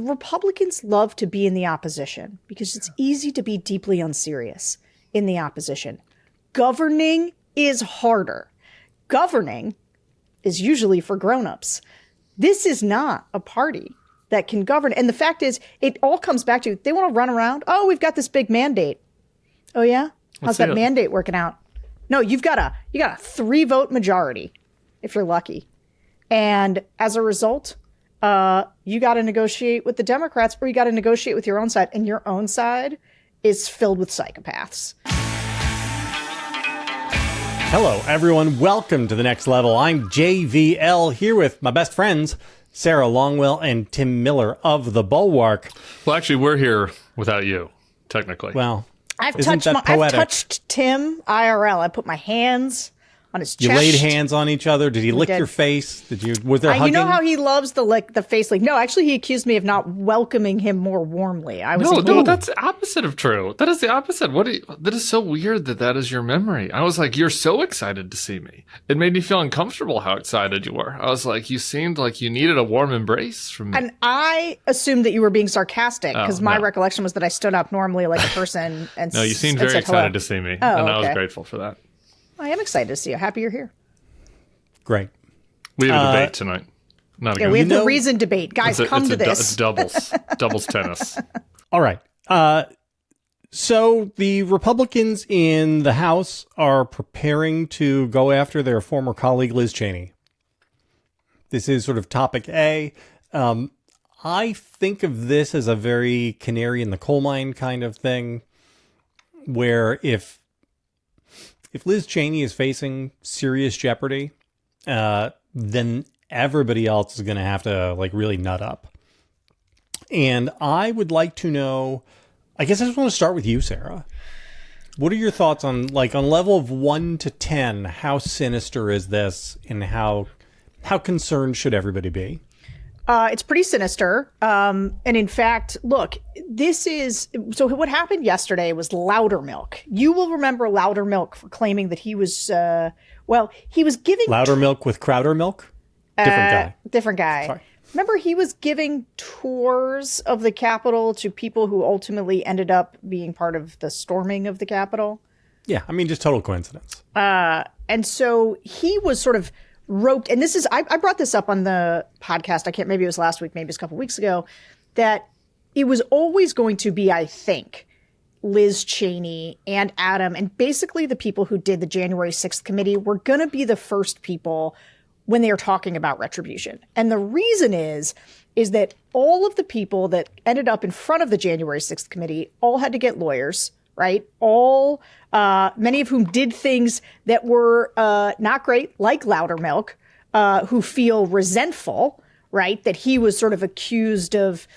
the Republicans love to be in the opposition because it's easy to be deeply unserious in the opposition. Governing is harder. Governing is usually for grown-ups. This is not a party that can govern. And the fact is, it all comes back to, they want to run around. Oh, we've got this big mandate. Oh, yeah? How's that mandate working out? No, you got a 3-vote majority, if you're lucky. And as a result, you got to negotiate with the Democrats, or you got to negotiate with your own side. And your own side is filled with psychopaths. Hello, everyone. Welcome to The Next Level. I'm JVL here with my best friends, Sarah Longwell and Tim Miller of the Bulwark. Well, actually, we're here without you, technically. Well, I've touched Tim IRL. I put my hands on his chest. You laid hands on each other. Did he lick your face? Was there hugging? You know how he loves the face lick? No, actually, he accused me of not welcoming him more warmly. No, that's opposite of true. That is the opposite. That is so weird that is your memory. I was like, you're so excited to see me. It made me feel uncomfortable how excited you were. I was like, you seemed like you needed a warm embrace from me. And I assumed that you were being sarcastic because my recollection was that I stood up normally like a person and no, you seemed very excited to see me, and I was grateful for that. I am excited to see you. Happy you're here. Great. We have a debate tonight. Not we have the reason debate. Guys, come to this. It's doubles tennis. All right. So the Republicans in the House are preparing to go after their former colleague, Liz Cheney. This is sort of topic A. I think of this as a very canary in the coal mine kind of thing, where if Liz Cheney is facing serious jeopardy, then everybody else is going to have to really nut up. And I would like to know, I guess I just want to start with you, Sarah. What are your thoughts on level of 1 to 10, how sinister is this and how concerned should everybody be? It's pretty sinister. And in fact, look, so what happened yesterday was Loudermilk. You will remember Loudermilk for claiming that he was, he was giving... Loudermilk with Crowdermilk? Different guy. Sorry. Remember, he was giving tours of the Capitol to people who ultimately ended up being part of the storming of the Capitol? Yeah, I mean, just total coincidence. And so he was sort of roped, and this is, I brought this up on the podcast, maybe it was last week, maybe it was a couple weeks ago, that it was always going to be, I think, Liz Cheney and Adam, and basically the people who did the January 6th committee were going to be the first people when they are talking about retribution. And the reason is that all of the people that ended up in front of the January 6th committee all had to get lawyers, right? Many of whom did things that were not great, like Loudermilk, who feel resentful, right? That he was sort of accused of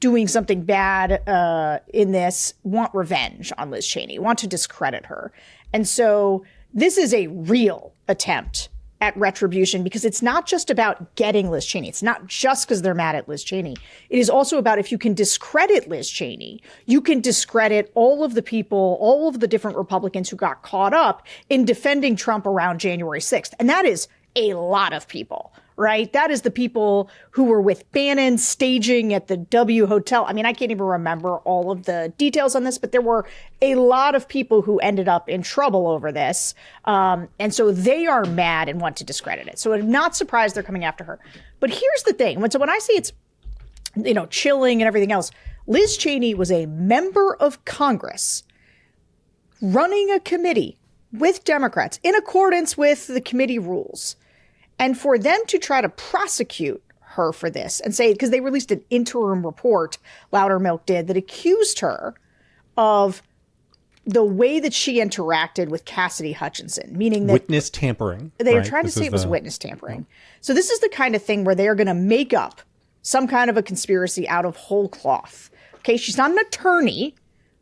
doing something bad in this, want revenge on Liz Cheney, want to discredit her. And so this is a real attempt at retribution, because it's not just about getting Liz Cheney. It's not just because they're mad at Liz Cheney. It is also about, if you can discredit Liz Cheney, you can discredit all of the people, all of the different Republicans who got caught up in defending Trump around January 6th. And that is a lot of people, right? That is the people who were with Bannon staging at the W Hotel. I mean, I can't even remember all of the details on this, but there were a lot of people who ended up in trouble over this. And so they are mad and want to discredit it. So I'm not surprised they're coming after her. But here's the thing. When I say it's, chilling and everything else, Liz Cheney was a member of Congress running a committee with Democrats in accordance with the committee rules. And for them to try to prosecute her for this and say, because they released an interim report, Loudermilk did, that accused her of the way that she interacted with Cassidy Hutchinson, meaning that witness tampering. They were trying to say it was witness tampering. So this is the kind of thing where they are going to make up some kind of a conspiracy out of whole cloth. Okay, she's not an attorney,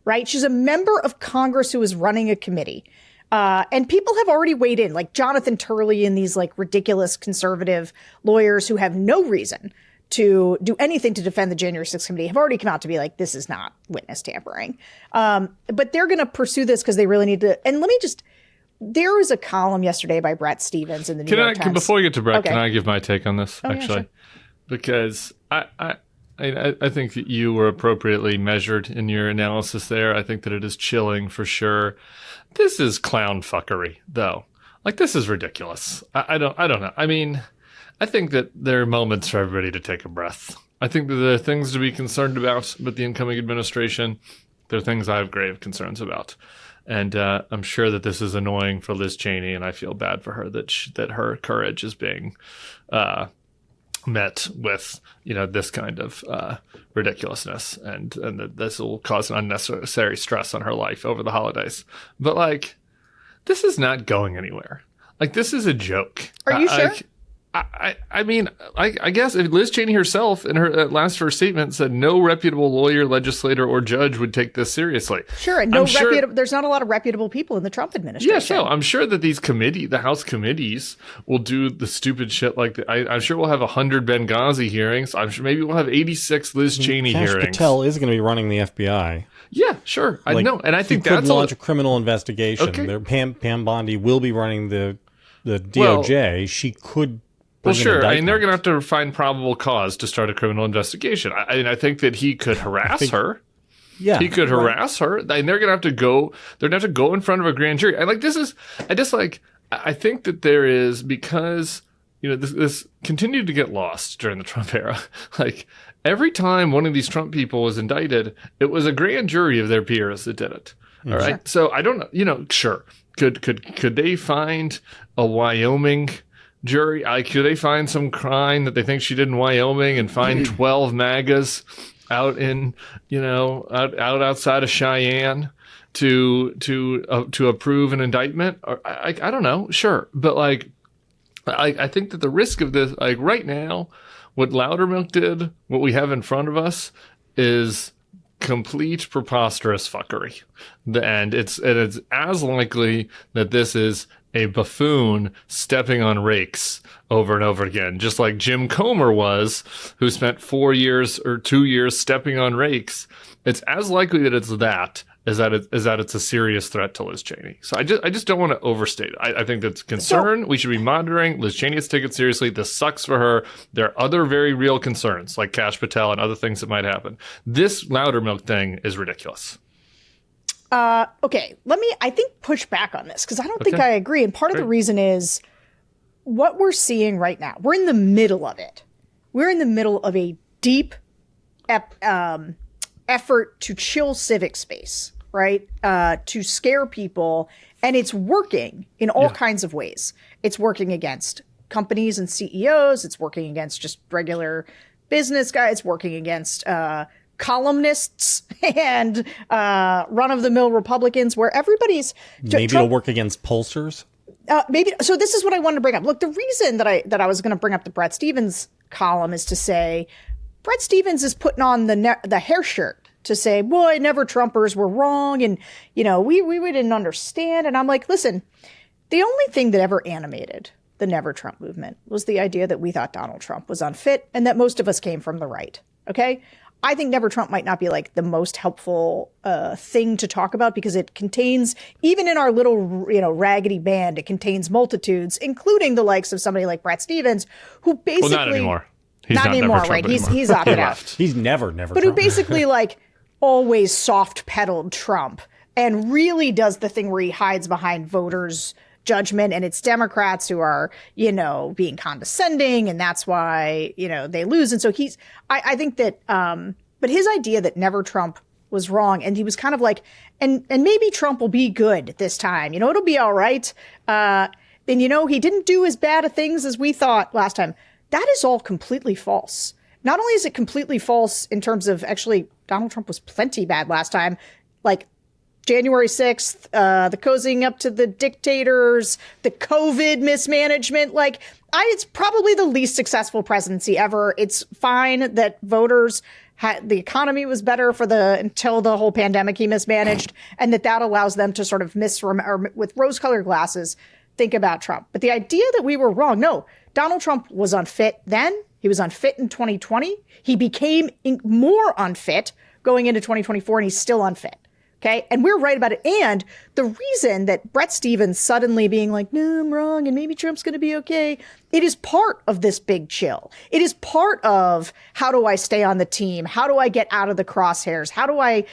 right? She's a member of Congress who is running a committee. And people have already weighed in, like Jonathan Turley and these ridiculous conservative lawyers who have no reason to do anything to defend the January 6th committee have already come out to be like, this is not witness tampering. But they're going to pursue this because they really need to. And there was a column yesterday by Bret Stephens in the New York Times. Before we get to Bret, Can I give my take on this, actually? Yeah, sure. Because I think that you were appropriately measured in your analysis there. I think that it is chilling for sure. This is clown fuckery, though. Like, this is ridiculous. I don't know. I mean, I think that there are moments for everybody to take a breath. I think that there are things to be concerned about with the incoming administration. There are things I have grave concerns about. And I'm sure that this is annoying for Liz Cheney, and I feel bad for her that her courage is being met with, this kind of ridiculousness, and that this will cause an unnecessary stress on her life over the holidays. But, like, this is not going anywhere. Like, this is a joke. Are you sure? I mean, I guess if Liz Cheney herself in her last first statement said no reputable lawyer, legislator, or judge would take this seriously. Sure, and there's not a lot of reputable people in the Trump administration. Yeah, so I'm sure that the House committees will do the stupid shit like that. I'm sure we'll have 100 Benghazi hearings. I'm sure maybe we'll have 86 Liz Cheney Kash hearings. Patel is going to be running the FBI. Yeah, sure. I know, and I think he could that's launch a criminal investigation. Okay. Pam Bondi will be running the DOJ. She could. Well, sure. I mean, they're going to have to find probable cause to start a criminal investigation. I think that he could harass her. Yeah, he could harass her, and they're going to have to go. They're going to have to go in front of a grand jury. I think that there is, because this continued to get lost during the Trump era. Like, every time one of these Trump people was indicted, it was a grand jury of their peers that did it. All right. So I don't know. Sure. Could they find a Wyoming jury? Could they find some crime that they think she did in Wyoming and find 12 MAGAs out in, outside of Cheyenne to approve an indictment? Or I don't know. Sure. But, like, I think that the risk of this, like, right now, what Loudermilk did, what we have in front of us, is complete preposterous fuckery. And it's as likely that this is a buffoon stepping on rakes over and over again, just like Jim Comer was, who spent 4 years or 2 years stepping on rakes. It's as likely that it's that as that it's a serious threat to Liz Cheney. So I just don't want to overstate it. I think that's a concern. We should be monitoring. Liz Cheney has to take it seriously. This sucks for her. There are other very real concerns, like Kash Patel and other things that might happen. This Loudermilk thing is ridiculous. Okay, I think push back on this, because I don't think I agree. And part of the reason is what we're seeing right now. We're in the middle of it. We're in the middle of a deep effort to chill civic space, right? To scare people. And it's working in all kinds of ways. It's working against companies and CEOs. It's working against just regular business guys. It's working against columnists and run-of-the-mill Republicans, where everybody's maybe it'll work against pollsters. Maybe. So this is what I wanted to bring up. Look, the reason that I was going to bring up the Bret Stephens column is to say Bret Stephens is putting on the hair shirt to say, boy, never Trumpers were wrong, and we didn't understand. And I'm like, listen, the only thing that ever animated the Never Trump movement was the idea that we thought Donald Trump was unfit, and that most of us came from the right. Okay. I think Never Trump might not be like the most helpful thing to talk about, because it contains, even in our little, raggedy band, it contains multitudes, including the likes of somebody like Bret Stephens, who basically not anymore. He's not anymore, right? Anymore. He's opted out. He's never. But Trump. Who basically always soft pedaled Trump and really does the thing where he hides behind voters' judgment, and it's Democrats who are, being condescending, and that's why, they lose. And so I think that, but his idea that never Trump was wrong, and he was kind of like, and maybe Trump will be good this time, it'll be all right. And, he didn't do as bad of things as we thought last time. That is all completely false. Not only is it completely false in terms of, actually, Donald Trump was plenty bad last time, like January 6th, the cozying up to the dictators, the COVID mismanagement. It's probably the least successful presidency ever. It's fine that voters the economy was better until the whole pandemic he mismanaged, and that allows them to sort of with rose-colored glasses think about Trump. But the idea that we were wrong, no, Donald Trump was unfit then. He was unfit in 2020. He became more unfit going into 2024, and he's still unfit. Okay. And we're right about it. And the reason that Bret Stephens suddenly being like, no, I'm wrong, and maybe Trump's going to be okay, It is part of this big chill. It is part of how do I stay on the team? How do I get out of the crosshairs? How do I,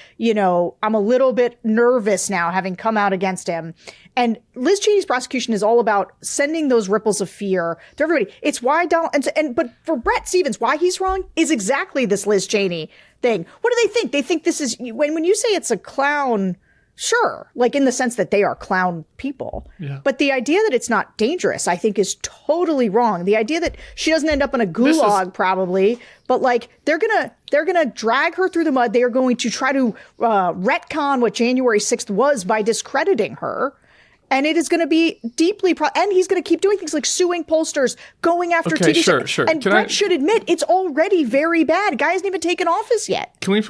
I'm a little bit nervous now having come out against him. And Liz Cheney's prosecution is all about sending those ripples of fear to everybody. It's why but for Bret Stephens, why he's wrong is exactly this Liz Cheney thing. What do they think? They think this is, when you say it's a clown, sure, like in the sense that they are clown people. Yeah. But the idea that it's not dangerous, I think, is totally wrong. The idea that she doesn't end up in a gulag probably, but like they're gonna drag her through the mud. They are going to try to retcon what January 6th was by discrediting her. And it is going to be deeply, and he's going to keep doing things like suing pollsters, going after TV. Sure. And Bret should admit it's already very bad. Guy hasn't even taken office yet. Can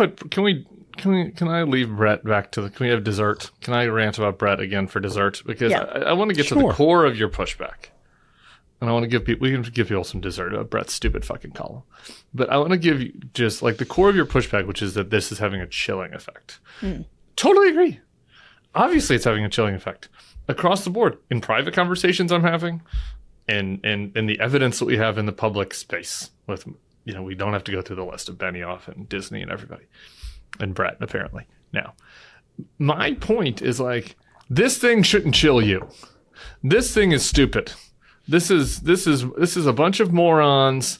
I leave Bret back to can we have dessert? Can I rant about Bret again for dessert? Because I want to get to the core of your pushback. And I want to give people, we can give people some dessert about Bret's stupid fucking column. But I want to give you just like the core of your pushback, which is that this is having a chilling effect. Totally agree. Obviously it's having a chilling effect. Across the board, in private conversations I'm having, and the evidence that we have in the public space with, we don't have to go through the list of Benioff and Disney and everybody, and Bret apparently. Now, my point is like, this thing shouldn't chill you. This thing is stupid. This is a bunch of morons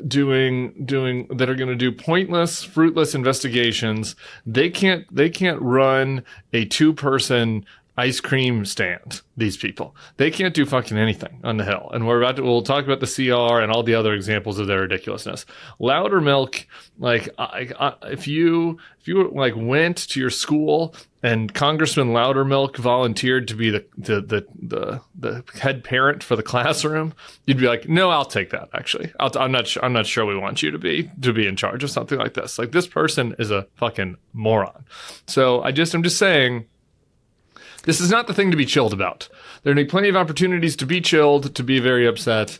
doing that are going to do pointless, fruitless investigations. They can't run a 2-person ice cream stand, these people. They can't do fucking anything on the Hill. And we'll talk about the CR and all the other examples of their ridiculousness. Loudermilk, like, if you like went to your school and Congressman Loudermilk volunteered to be the head parent for the classroom, you'd be like, no, I'll take that. Actually, I'm not sure we want you to be in charge of something like this. Like, this person is a fucking moron. So I'm just saying, this is not the thing to be chilled about. There are plenty of opportunities to be chilled, to be very upset.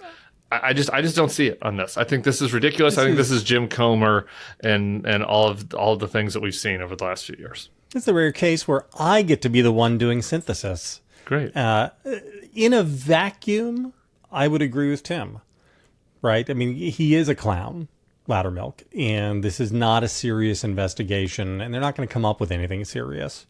I just don't see it on this. I think this is ridiculous. I think this is Jim Comer and all of the things that we've seen over the last few years. It's a rare case where I get to be the one doing synthesis. Great. In a vacuum, I would agree with Tim, right? I mean, he is a clown, Loudermilk, and this is not a serious investigation, and they're not going to come up with anything serious.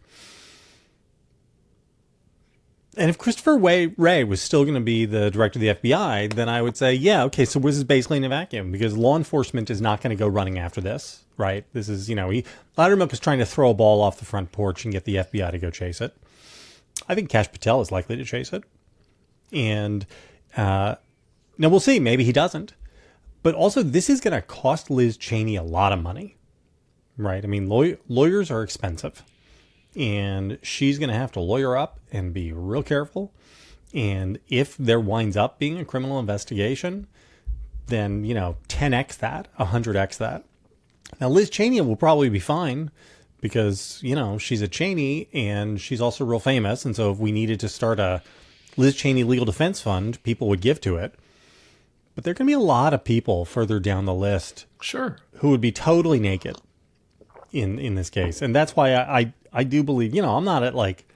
And if Christopher Wray was still going to be the director of the FBI, then I would say, yeah, okay, so this is basically in a vacuum because law enforcement is not going to go running after this, right? This is, Loudermilk is trying to throw a ball off the front porch and get the FBI to go chase it. I think Kash Patel is likely to chase it. And now we'll see. Maybe he doesn't. But also, this is going to cost Liz Cheney a lot of money, right? I mean, lawyers are expensive. And she's going to have to lawyer up and be real careful. And if there winds up being a criminal investigation, then, 10x that, 100x that. Now, Liz Cheney will probably be fine because, she's a Cheney and she's also real famous. And so if we needed to start a Liz Cheney legal defense fund, people would give to it. But there are going to be a lot of people further down the list who would be totally naked in this case. And that's why I do believe, I'm not at like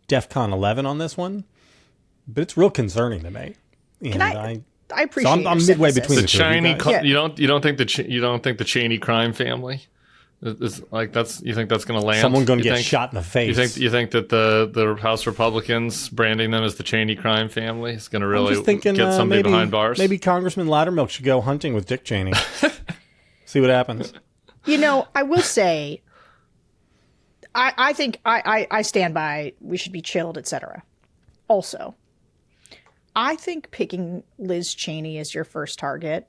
DEFCON 11 on this one, but it's real concerning to me. And I appreciate. So I'm midway between the Cheney. two. You don't think the Cheney crime family is like that's? You think that's going to land? Someone going to get shot in the face. You think that the House Republicans branding them as the Cheney crime family is going to really get somebody behind bars? Maybe Congressman Loudermilk should go hunting with Dick Cheney. See what happens. I will say, I think I stand by we should be chilled, etc. Also, I think picking Liz Cheney as your first target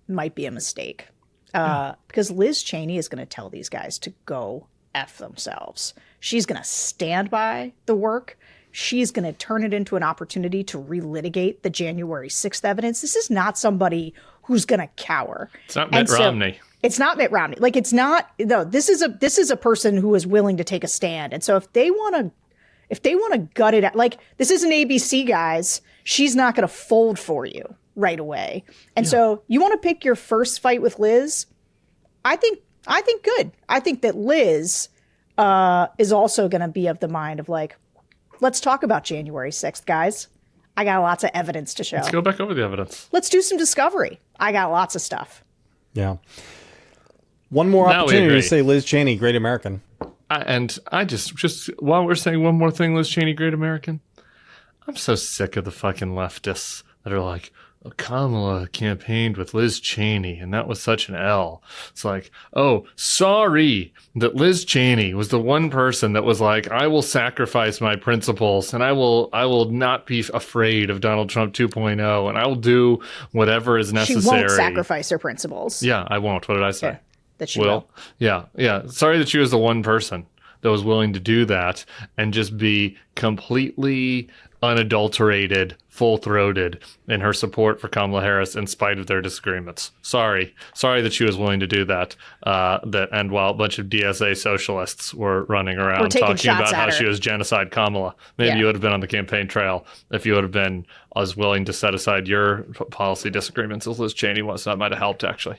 might be a mistake because Liz Cheney is going to tell these guys to go F themselves. She's going to stand by the work. She's going to turn it into an opportunity to relitigate the January 6th evidence. This is not somebody who's going to cower. It's not Mitt Romney. It's not Mitt Romney. Like, it's not. No, this is a person who is willing to take a stand. And so if they want to gut it out, like, this isn't ABC, guys. She's not going to fold for you right away. And so you want to pick your first fight with Liz. I think good. I think that Liz is also going to be of the mind of like, let's talk about January 6th, guys. I got lots of evidence to show. Let's go back over the evidence. Let's do some discovery. I got lots of stuff. Yeah. One more opportunity to say Liz Cheney, great American. I just while we're saying one more thing, Liz Cheney, great American, I'm so sick of the fucking leftists that are like, oh, Kamala campaigned with Liz Cheney, and that was such an L. It's like, oh, sorry that Liz Cheney was the one person that was like, I will sacrifice my principles, and I will not be afraid of Donald Trump 2.0, and I will do whatever is necessary. She won't sacrifice her principles. Yeah, I won't. What did I say? Yeah, that she will. Yeah. Sorry that she was the one person that was willing to do that and just be completely unadulterated, full-throated in her support for Kamala Harris in spite of their disagreements. Sorry that she was willing to do that. And while a bunch of DSA socialists were running around talking about how she was genocide Kamala, maybe you would have been on the campaign trail if you would have been as willing to set aside your policy disagreements as Liz Cheney was. That might have helped, actually.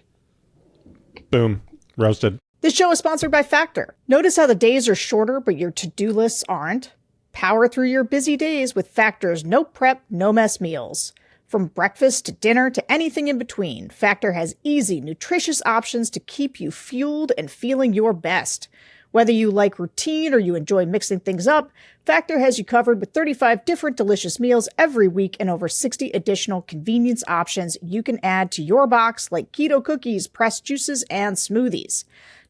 Boom. Roasted. This show is sponsored by Factor. Notice how the days are shorter, but your to-do lists aren't? Power through your busy days with Factor's no prep, no mess meals. From breakfast to dinner to anything in between, Factor has easy, nutritious options to keep you fueled and feeling your best. Whether you like routine or you enjoy mixing things up, Factor has you covered with 35 different delicious meals every week and over 60 additional convenience options you can add to your box, like keto cookies, pressed juices, and smoothies.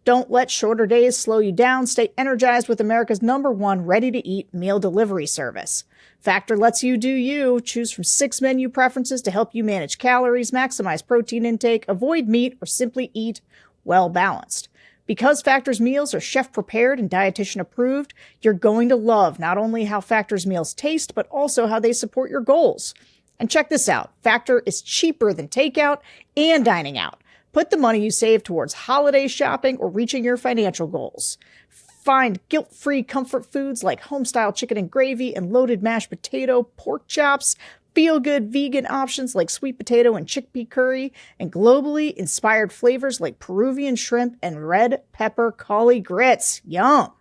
Don't let shorter days slow you down. Stay energized with America's #1 ready-to-eat meal delivery service. Factor lets you do you. Choose from 6 menu preferences to help you manage calories, maximize protein intake, avoid meat, or simply eat well-balanced. Because Factor's meals are chef-prepared and dietitian-approved, you're going to love not only how Factor's meals taste, but also how they support your goals. And check this out. Factor is cheaper than takeout and dining out. Put the money you save towards holiday shopping or reaching your financial goals. Find guilt-free comfort foods like home-style chicken and gravy and loaded mashed potato, pork chops, feel-good vegan options like sweet potato and chickpea curry, and globally inspired flavors like Peruvian shrimp and red pepper cauli grits. Yum!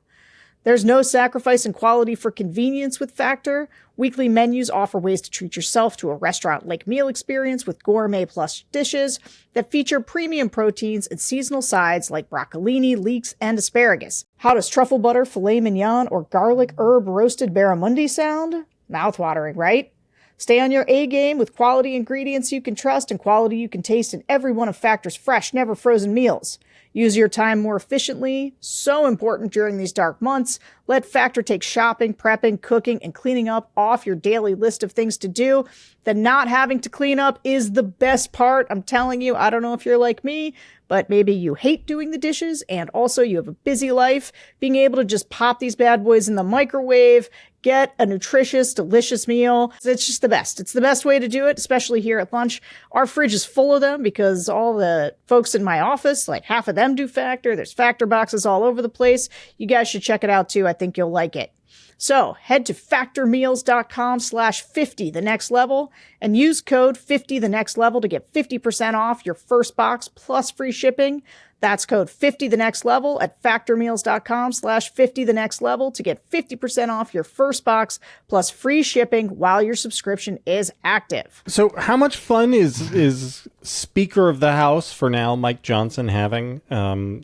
There's no sacrifice in quality for convenience with Factor. Weekly menus offer ways to treat yourself to a restaurant-like meal experience with gourmet plus dishes that feature premium proteins and seasonal sides like broccolini, leeks, and asparagus. How does truffle butter, filet mignon, or garlic herb roasted barramundi sound? Mouthwatering, right? Stay on your A game with quality ingredients you can trust and quality you can taste in every one of Factor's fresh, never frozen meals. Use your time more efficiently. So important during these dark months. Let Factor take shopping, prepping, cooking, and cleaning up off your daily list of things to do. The not having to clean up is the best part. I'm telling you, I don't know if you're like me, but maybe you hate doing the dishes and also you have a busy life. Being able to just pop these bad boys in the microwave, get a nutritious, delicious meal. It's just the best. It's the best way to do it, especially here at lunch. Our fridge is full of them because all the folks in my office, like half of them do Factor. There's Factor boxes all over the place. You guys should check it out too. I think you'll like it. So head to factormeals.com/50 the next level and use code 50 the next level to get 50% off your first box plus free shipping. That's code 50 the next level at factormeals.com/50 the next level to get 50% off your first box plus free shipping while your subscription is active. So how much fun is Speaker of the House for now, Mike Johnson, having?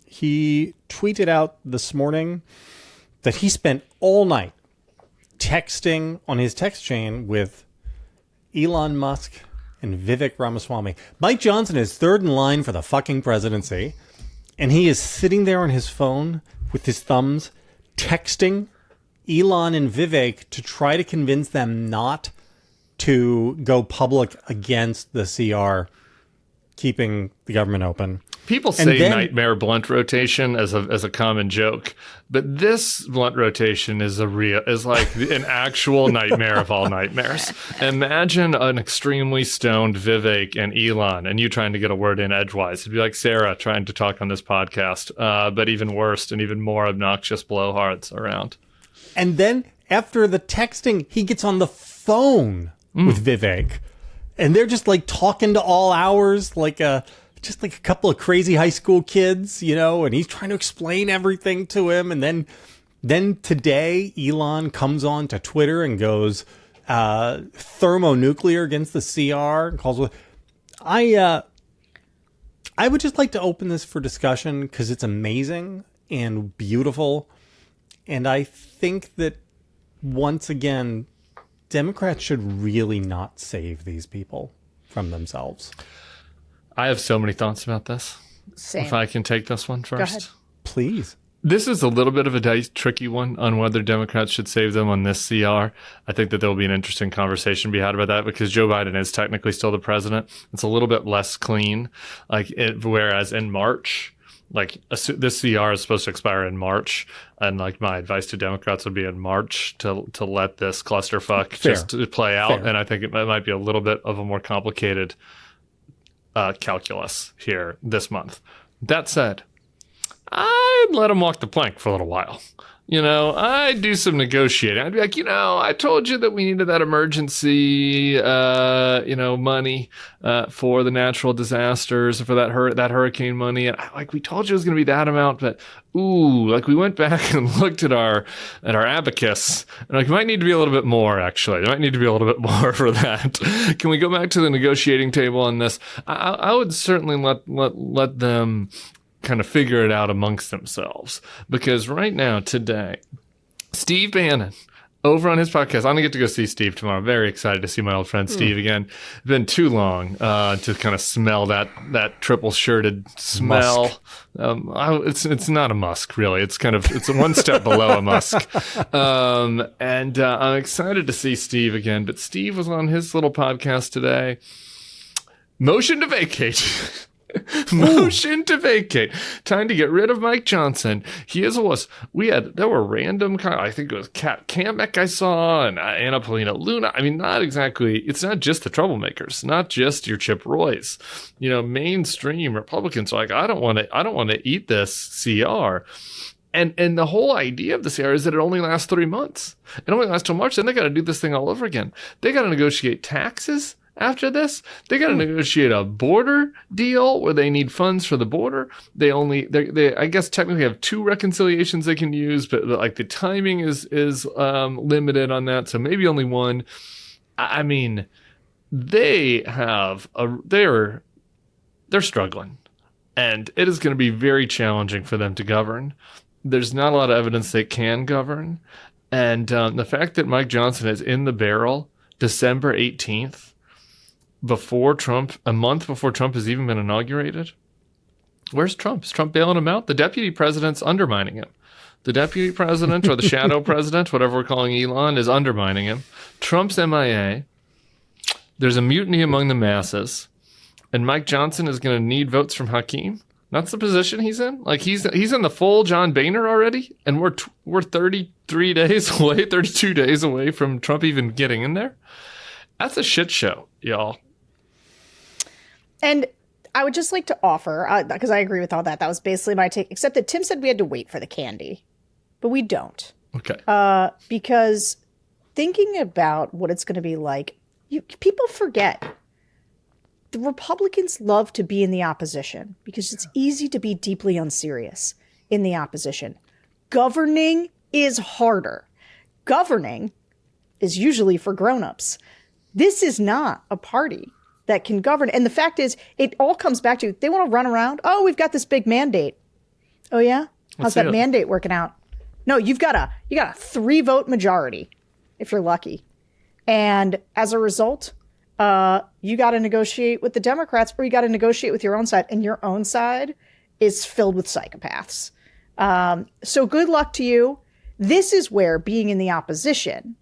He tweeted out this morning that he spent all night texting on his text chain with Elon Musk and Vivek Ramaswamy. Mike Johnson is third in line for the fucking presidency, and he is sitting there on his phone with his thumbs texting Elon and Vivek to try to convince them not to go public against the CR, keeping the government open. People say nightmare blunt rotation as a common joke, but this blunt rotation is like an actual nightmare of all nightmares. Imagine an extremely stoned Vivek and Elon, and you trying to get a word in edgewise. It'd be like Sarah trying to talk on this podcast, but even worse and even more obnoxious blowhards around. And then after the texting, he gets on the phone with Vivek, and they're just like talking to all hours, just like a couple of crazy high school kids, and he's trying to explain everything to him. And then today, Elon comes on to Twitter and goes, thermonuclear against the CR. I would just like to open this for discussion because it's amazing and beautiful. And I think that, once again, Democrats should really not save these people from themselves. I have so many thoughts about this. Same. If I can take this one first. Go ahead. Please. This is a little bit of a tricky one on whether Democrats should save them on this CR. I think that there will be an interesting conversation to be had about that because Joe Biden is technically still the president. It's a little bit less clean. Whereas in March, this CR is supposed to expire in March. And my advice to Democrats would be in March to let this clusterfuck just play out. Fair. And I think it might be a little bit of a more complicated calculus here this month. That said, I'd let him walk the plank for a little while. I'd do some negotiating. I'd be like, I told you that we needed that emergency, money for the natural disasters, for that hurricane money. And we told you it was going to be that amount, but we went back and looked at our abacus, and we might need to be a little bit more. Actually, there might need to be a little bit more for that. Can we go back to the negotiating table on this? I would certainly let them kind of figure it out amongst themselves. Because right now, today, Steve Bannon, over on his podcast, I'm going to get to go see Steve tomorrow. I'm very excited to see my old friend Steve again. It's been too long to kind of smell that triple-shirted smell. It's not a musk, really. It's one step below a musk. And I'm excited to see Steve again. But Steve was on his little podcast today. Motion to vacate. Motion to vacate. Time to get rid of Mike Johnson. He is a wuss. There were random, I think it was Kat Kamek I saw, and Anna Paulina Luna. I mean, it's not just the troublemakers, not just your Chip Roys. Mainstream Republicans are like, I don't want to eat this CR. And the whole idea of the CR is that it only lasts 3 months. It only lasts till March. Then they got to do this thing all over again. They got to negotiate taxes. After this, they got to negotiate a border deal where they need funds for the border. They I guess technically have 2 reconciliations they can use, but the timing is limited on that, so maybe only 1. I mean, they're struggling, and it is going to be very challenging for them to govern. There's not a lot of evidence they can govern, and the fact that Mike Johnson is in the barrel December 18th. A month before Trump has even been inaugurated. Where's Trump? Is Trump bailing him out? The deputy president's undermining him. The deputy president, or the shadow president, whatever we're calling Elon, is undermining him. Trump's MIA. There's a mutiny among the masses. And Mike Johnson is going to need votes from Hakeem. That's the position he's in. He's in the full John Boehner already. And we're 33 days away, 32 days away from Trump even getting in there. That's a shit show, y'all. And I would just like to offer, because I agree with all that. That was basically my take, except that Tim said we had to wait for the candy. But we don't. Okay. Because thinking about what it's going to be like, people forget. The Republicans love to be in the opposition because it's easy to be deeply unserious in the opposition. Governing is harder. Governing is usually for grown-ups. This is not a party that can govern. And the fact is, it all comes back to, they want to run around. Oh, we've got this big mandate. Oh, yeah? How's that mandate working out? No, you got a 3-vote majority, if you're lucky. And as a result, you got to negotiate with the Democrats, or you got to negotiate with your own side. And your own side is filled with psychopaths. So good luck to you. This is where being in the opposition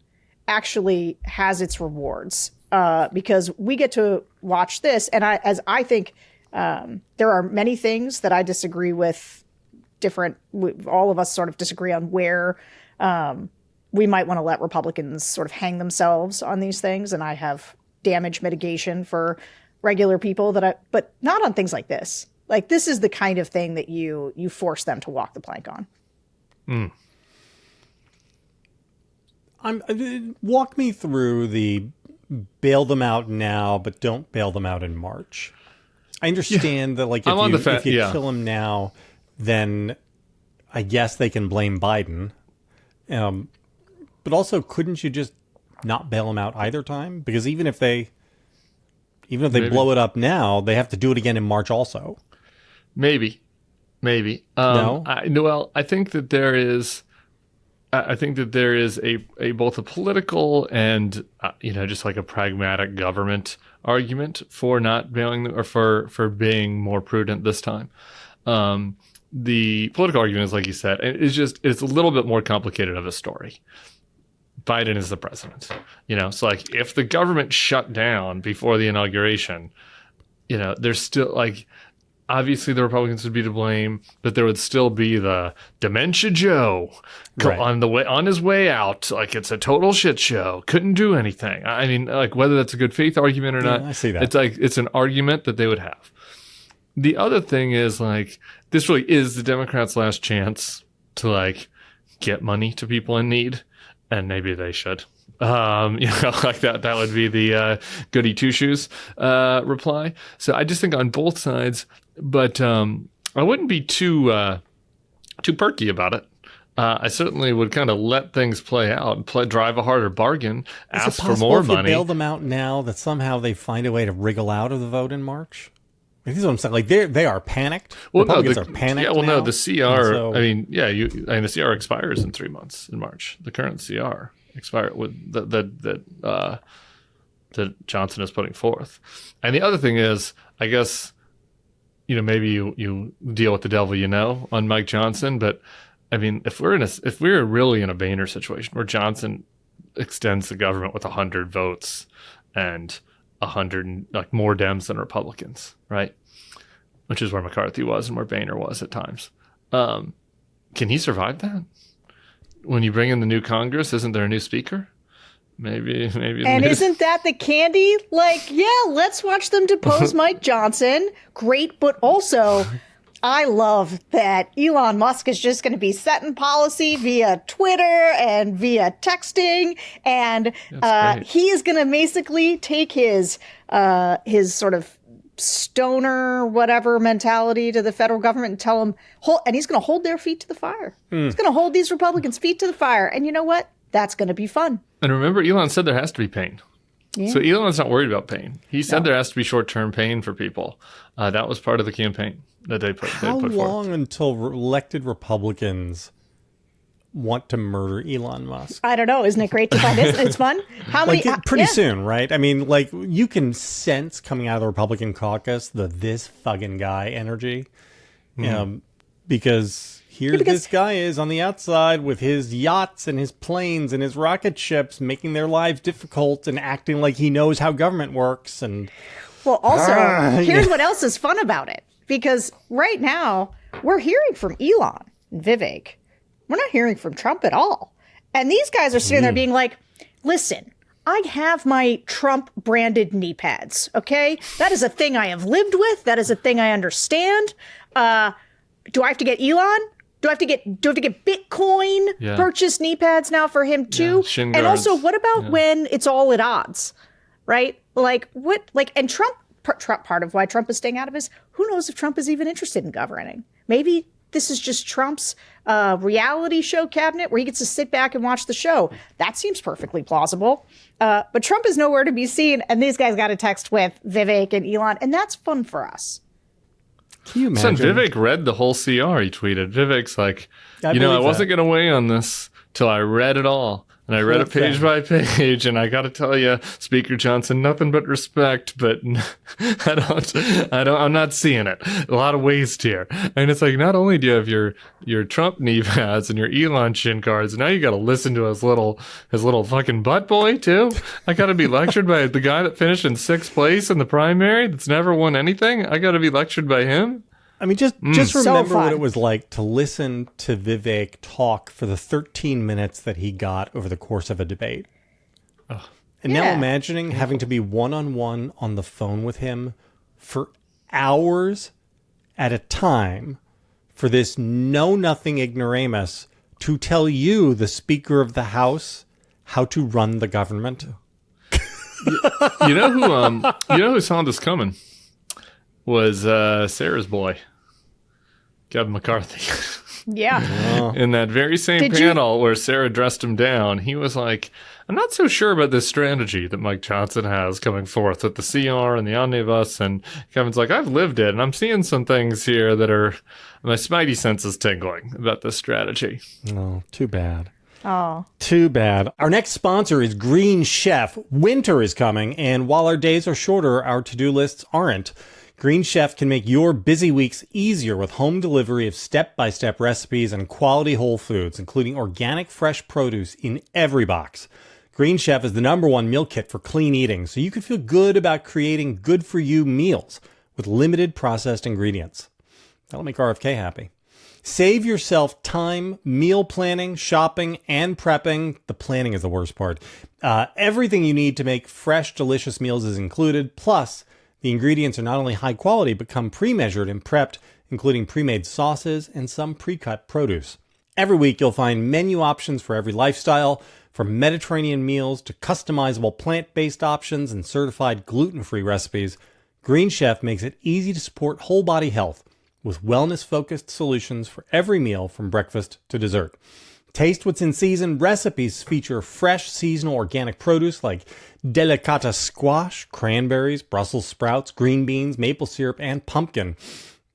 actually has its rewards, because we get to watch this. And I think there are many things that I disagree with. All of us sort of disagree on where we might want to let Republicans sort of hang themselves on these things. And I have damage mitigation for regular people but not on things like this. Like, this is the kind of thing that you force them to walk the plank on. Walk me through the bail them out now, but don't bail them out in March. I understand that, like, if you kill them now, then I guess they can blame Biden. But also, couldn't you just not bail him out either time? Because even if they blow it up now, they have to do it again in March also. Maybe. No? I think that there is. I think that there is a both a political and just like a pragmatic government argument for not bailing them, or for being more prudent this time. The political argument is, like you said, it's a little bit more complicated of a story. Biden is the president, so like if the government shut down before the inauguration, there's still like, obviously the Republicans would be to blame, but there would still be the Dementia Joe on his way out. Like, it's a total shit show. Couldn't do anything. I mean, like, whether that's a good faith argument or not, I see that. it's like, it's an argument that they would have. The other thing is, like, this really is the Democrats' last chance to, like, get money to people in need, and maybe they should. Like that would be the goody two shoes reply. So I just think on both sides, but I wouldn't be too perky about it. I certainly would kind of let things play out and drive a harder bargain, ask for more money. If you bail them out now, that somehow they find a way to wriggle out of the vote in March? This is what I'm saying. Like, they are panicked. Well, Republicans are panicked. Yeah, well, now. no, the CR. The CR expires in 3 months in March. The current CR expired with that Johnson is putting forth. And the other thing is, I guess, maybe you deal with the devil on Mike Johnson, but I mean, if we're really in a Boehner situation where Johnson extends the government with 100 votes and 100 like more Dems than Republicans, right? Which is where McCarthy was and where Boehner was at times. Can he survive that? When you bring in the new Congress, isn't there a new speaker? Maybe. And isn't that the candy? Like, yeah, let's watch them depose Mike Johnson. Great, but also, I love that Elon Musk is just going to be setting policy via Twitter and via texting, and he is going to basically take his sort of stoner whatever mentality to the federal government and tell them, and he's going to hold their feet to the fire. He's going to hold these Republicans' feet to the fire, and you know what? That's going to be fun. And remember, Elon said there has to be pain. Yeah. So Elon's not worried about pain. He said there has to be short-term pain for people. That was part of the campaign that they put forth. How long until elected Republicans want to murder Elon Musk? I don't know. Isn't it great to find this? It's fun. How many? Pretty soon, right? I mean, like, you can sense coming out of the Republican caucus this fucking guy energy. Because this guy is on the outside with his yachts and his planes and his rocket ships, making their lives difficult and acting like he knows how government works. And well, also, here's what else is fun about it. Because right now, we're hearing from Elon and Vivek. We're not hearing from Trump at all. And these guys are sitting there being like, listen, I have my Trump-branded knee pads, okay? That is a thing I have lived with. That is a thing I understand. Do I have to get Elon? Do I have to get Bitcoin purchase knee pads now for him too? Yeah, and also, what about when it's all at odds, right? Like what? Like, and Trump. Part of why Trump is staying out of this. Who knows if Trump is even interested in governing? Maybe this is just Trump's reality show cabinet where he gets to sit back and watch the show. That seems perfectly plausible. But Trump is nowhere to be seen, and these guys got a text with Vivek and Elon, and that's fun for us. Can you imagine? So Vivek read the whole CR, he tweeted. Vivek's like, I wasn't going to weigh on this till I read it all. And I read it page by page, and I got to tell you, Speaker Johnson, nothing but respect, but I'm not seeing it. A lot of waste here. And it's like, not only do you have your Trump knee pads and your Elon shin guards, now you got to listen to his little fucking butt boy too. I got to be lectured by the guy that finished in 6th place in the primary that's never won anything. I got to be lectured by him. I mean, just remember what it was like to listen to Vivek talk for the 13 minutes that he got over the course of a debate. And now imagining having to be one-on-one on the phone with him for hours at a time for this know-nothing ignoramus to tell you, the Speaker of the House, how to run the government. You know who saw this coming? Was Sarah's boy, Kevin McCarthy. Yeah. In that very same panel where Sarah dressed him down, he was like, I'm not so sure about this strategy that Mike Johnson has coming forth with the CR and the omnibus. And Kevin's like, I've lived it, and I'm seeing some things here that are, my spidey sense is tingling about this strategy. Oh, too bad. Oh. Too bad. Our next sponsor is Green Chef. Winter is coming, and while our days are shorter, our to-do lists aren't. Green Chef can make your busy weeks easier with home delivery of step-by-step recipes and quality whole foods, including organic fresh produce in every box. Green Chef is the #1 meal kit for clean eating, so you can feel good about creating good-for-you meals with limited processed ingredients. That'll make RFK happy. Save yourself time, meal planning, shopping, and prepping. The planning is the worst part. Everything you need to make fresh, delicious meals is included. Plus, the ingredients are not only high quality, but come pre-measured and prepped, including pre-made sauces and some pre-cut produce. Every week, you'll find menu options for every lifestyle, from Mediterranean meals to customizable plant-based options and certified gluten-free recipes. Green Chef makes it easy to support whole body health with wellness-focused solutions for every meal from breakfast to dessert. Taste what's in season. Recipes feature fresh seasonal organic produce like delicata squash, cranberries, Brussels sprouts, green beans, maple syrup, and pumpkin.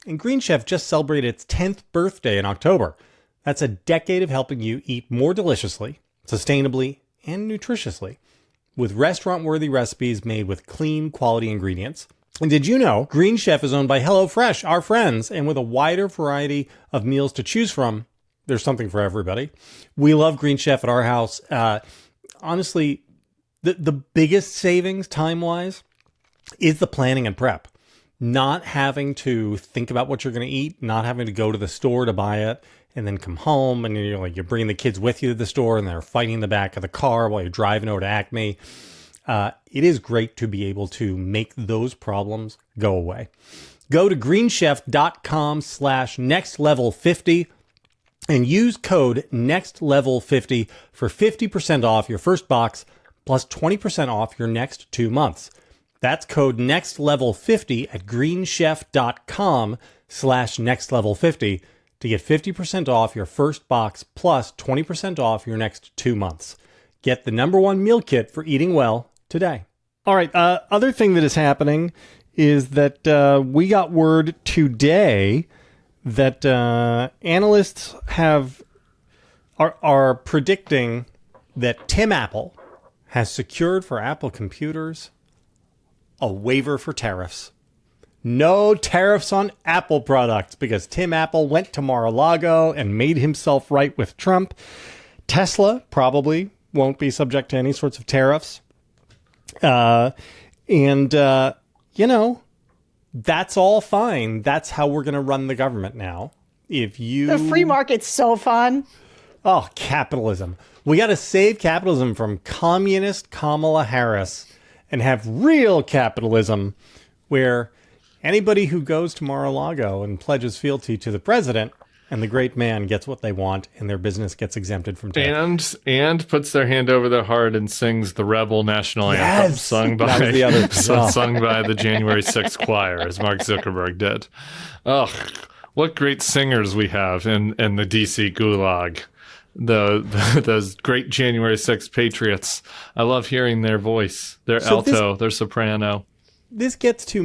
And Green Chef just celebrated its 10th birthday in October. That's a decade of helping you eat more deliciously, sustainably, and nutritiously, with restaurant-worthy recipes made with clean, quality ingredients. And did you know Green Chef is owned by HelloFresh, our friends, and with a wider variety of meals to choose from, there's something for everybody. We love Green Chef at our house. Honestly, the biggest savings time-wise is the planning and prep. Not having to think about what you're going to eat, not having to go to the store to buy it, and then come home and you're bringing the kids with you to the store and they're fighting in the back of the car while you're driving over to Acme. It is great to be able to make those problems go away. Go to greenchef.com/nextlevel50 and use code nextlevel50 for 50% off your first box plus 20% off your next 2 months. That's code nextlevel50 at greenchef.com/nextlevel50 to get 50% off your first box plus 20% off your next 2 months. Get the #1 meal kit for eating well today. All right. Other thing that is happening is that we got word today that analysts are predicting that Tim Apple has secured for Apple computers a waiver for tariffs. No tariffs on Apple products because Tim Apple went to Mar-a-Lago and made himself right with Trump. Tesla probably won't be subject to any sorts of tariffs. That's all fine. That's how we're going to run the government now. The free market's so fun. Oh, capitalism. We got to save capitalism from communist Kamala Harris and have real capitalism where anybody who goes to Mar-a-Lago and pledges fealty to the president and the great man gets what they want and their business gets exempted from tariff. And puts their hand over their heart and sings the rebel national anthem sung by the January 6th choir, as Mark Zuckerberg did. Oh, what great singers we have in the DC gulag. Those great January 6th patriots. I love hearing their voice, their alto, their soprano. This gets to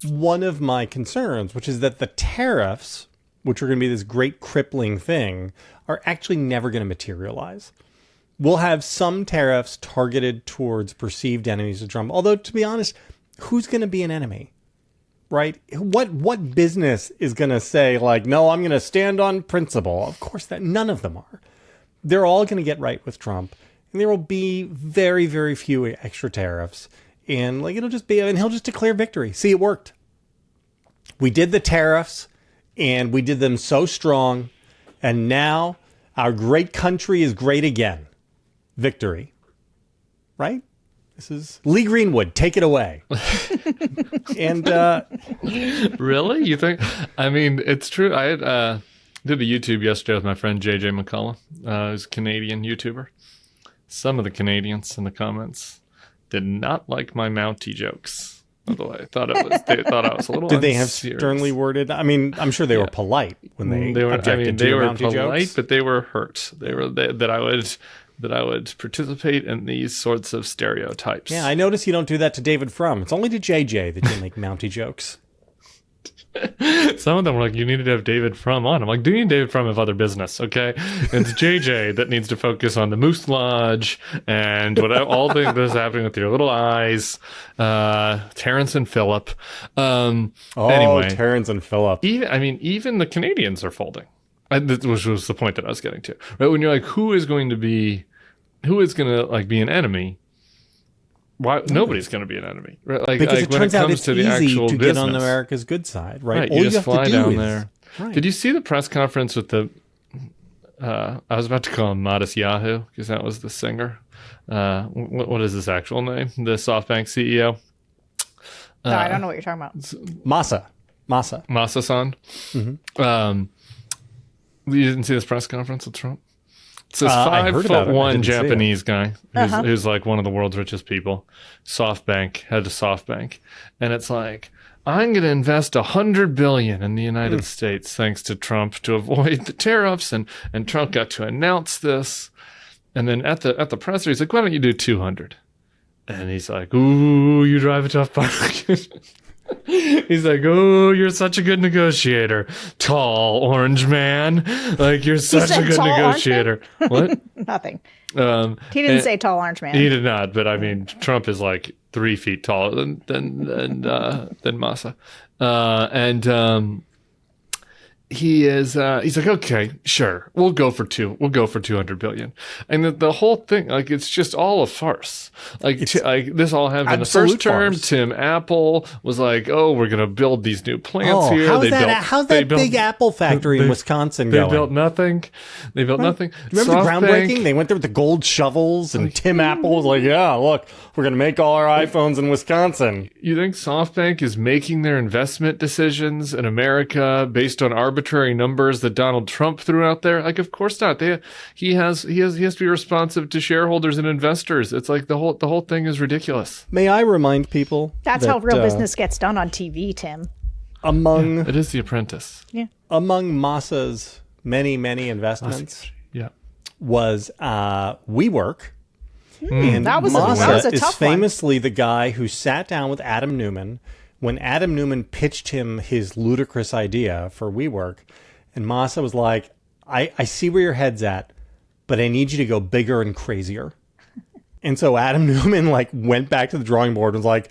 one of my concerns, which is that the tariffs, which are going to be this great crippling thing, are actually never going to materialize. We'll have some tariffs targeted towards perceived enemies of Trump. Although, to be honest, who's going to be an enemy? Right? What business is going to say, no, I'm going to stand on principle? Of course, none of them are. They're all going to get right with Trump. And there will be very, very few extra tariffs. And it'll just be, and he'll just declare victory. See, it worked. We did the tariffs and we did them so strong. And now our great country is great again. Victory. Right? This is Lee Greenwood. Take it away. And really? You think? I mean, it's true. I did a YouTube yesterday with my friend JJ McCullough, who's a Canadian YouTuber. Some of the Canadians in the comments did not like my Mountie jokes. By the way, they thought I was a little. Did they have sternly worded? I mean, I'm sure they were polite when they objected to your Mountie jokes. They were polite, but they were hurt. That I would that I would participate in these sorts of stereotypes. Yeah, I notice you don't do that to David Frum. It's only to JJ that you make Mountie jokes. Some of them were like, you needed to have David Frum on. I'm like, do you need David Frum have other business? Okay. It's JJ that needs to focus on the Moose Lodge and all the things that's happening with your little eyes. Terrence and Phillip. Anyway, Terrence and Phillip. Even the Canadians are folding, which was the point that I was getting to. Right? When you're like, who is going to be an enemy? Why nobody's going to be an enemy, right? Because it turns out it's easy to get business, on America's good side, right? All you just fly down there. Right. Did you see the press conference with the? I was about to call him Modest Yahoo because that was the singer. What is his actual name? The SoftBank CEO. No, I don't know what you're talking about. Masa-san. Mm-hmm. You didn't see this press conference with Trump? It's this I heard about it. 5'1" Japanese guy Uh-huh. who's like one of the world's richest people. SoftBank, head of SoftBank. And it's like, I'm going to invest $100 billion in the United States thanks to Trump to avoid the tariffs. And Trump got to announce this. And then at the presser, he's like, why don't you do 200? And he's like, ooh, you drive a tough bargain. He's like, oh, you're such a good negotiator, tall orange man. Like, you're such a good negotiator. What? Nothing. He didn't say tall orange man. He did not, but I mean, Trump is like 3 feet taller than Masa, he's like, okay, sure, we'll go for 200 billion, and the whole thing, like, it's just all a farce. Like, this all happened in the first term. Farce. Tim Apple was like, oh, we're gonna build these new plants here. How's that big Apple factory in Wisconsin They going? built nothing. Remember the groundbreaking? They went there with the gold shovels, and Tim Apple was like, yeah, look, we're going to make all our iPhones in Wisconsin. You think SoftBank is making their investment decisions in America based on arbitrary numbers that Donald Trump threw out there? Like, of course not. He has to be responsive to shareholders and investors. It's like the whole thing is ridiculous. May I remind people That's how real business gets done on TV, Tim. It is The Apprentice. Yeah. Among Masa's many investments Yeah. was WeWork. And That was a Masa is tough one. famously the guy who sat down with Adam Newman when Adam Newman pitched him his ludicrous idea for WeWork. And Masa was like, I see where your head's at, but I need you to go bigger and crazier. And so Adam Newman went back to the drawing board and was like,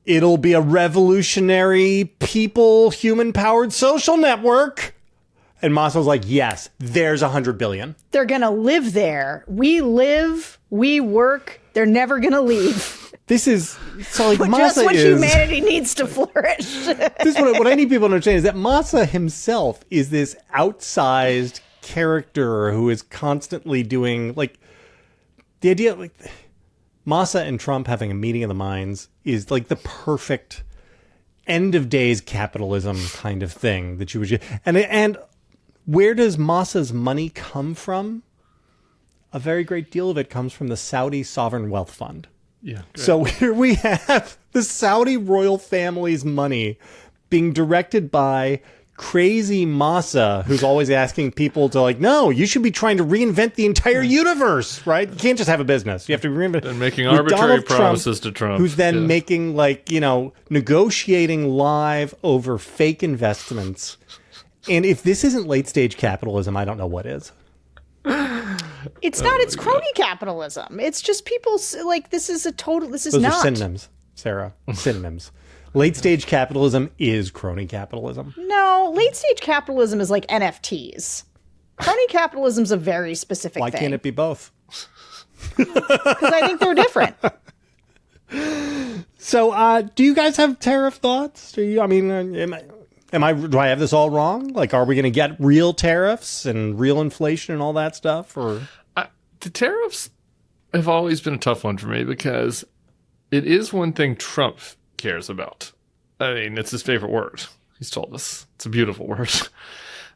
it'll be a revolutionary human-powered social network. And Masa was like, yes, there's 100 billion. They're going to live there. We live, we work. They're never going to leave. This is so like Masa Just when is humanity needs to flourish. this what I need people to understand is that Masa himself is this outsized character who is constantly doing the idea Masa and Trump having a meeting of the minds is like the perfect end of days capitalism kind of thing that you would and where does Masa's money come from? A very great deal of it comes from the Saudi Sovereign Wealth Fund. Yeah. So here we have the Saudi royal family's money being directed by crazy Masa, who's always asking people to no, you should be trying to reinvent the entire universe, right? You can't just have a business. You have to reinvent. And making With arbitrary Donald promises to Trump. Who's then making negotiating live over fake investments. And if this isn't late stage capitalism, I don't know what is. It's not. It's crony capitalism. It's just people this is Those not. are synonyms, Sarah. Synonyms. Late stage capitalism is crony capitalism. No, late stage capitalism is like NFTs. Crony capitalism's a very specific Why thing. can't it be both? Because I think they're different. So, do you guys have tariff thoughts? Do I have this all wrong? Are we going to get real tariffs and real inflation and all that stuff? Or the tariffs have always been a tough one for me because it is one thing Trump cares about. I mean, it's his favorite word. He's told us it's a beautiful word.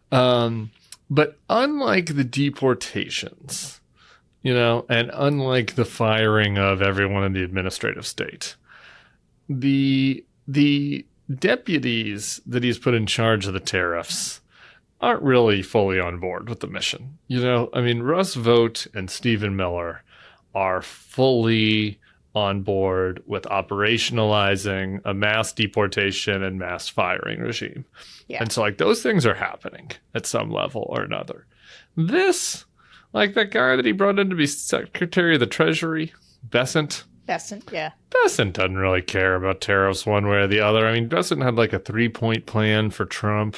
But unlike the deportations, and unlike the firing of everyone in the administrative state, the deputies that he's put in charge of the tariffs aren't really fully on board with the mission. You know, I mean, Russ Vought and Stephen Miller are fully on board with operationalizing a mass deportation and mass firing regime. Yeah. And so, like, those things are happening at some level or another. This, like, that guy that he brought in to be Secretary of the Treasury, Bessent. Yeah. Bessent doesn't really care about tariffs one way or the other. I mean, Bessent had like a 3-point plan for Trump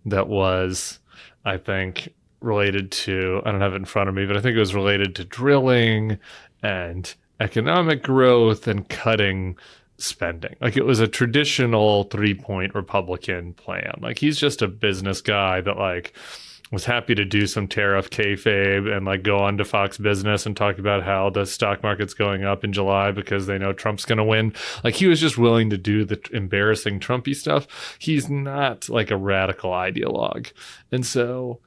that was, I think, related to, I don't have it in front of me, but I think it was related to drilling and economic growth and cutting spending. Like, it was a traditional 3-point Republican plan. Like, he's just a business guy that, like, was happy to do some tariff kayfabe and, like, go on to Fox Business and talk about how the stock market's going up in July because they know Trump's going to win. Like, he was just willing to do the embarrassing Trumpy stuff. He's not like a radical ideologue. And so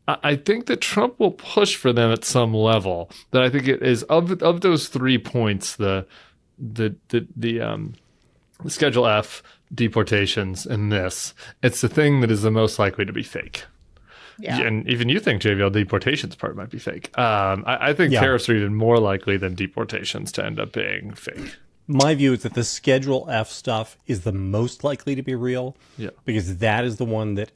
I think that Trump will push for them at some level. That I think it is of those 3 points, the Schedule F deportations and this, it's the thing that is the most likely to be fake. Yeah. And even you think JVL deportations part might be fake. I think tariffs are even more likely than deportations to end up being fake. My view is that the Schedule F stuff is the most likely to be real. Yeah. Because that is the one that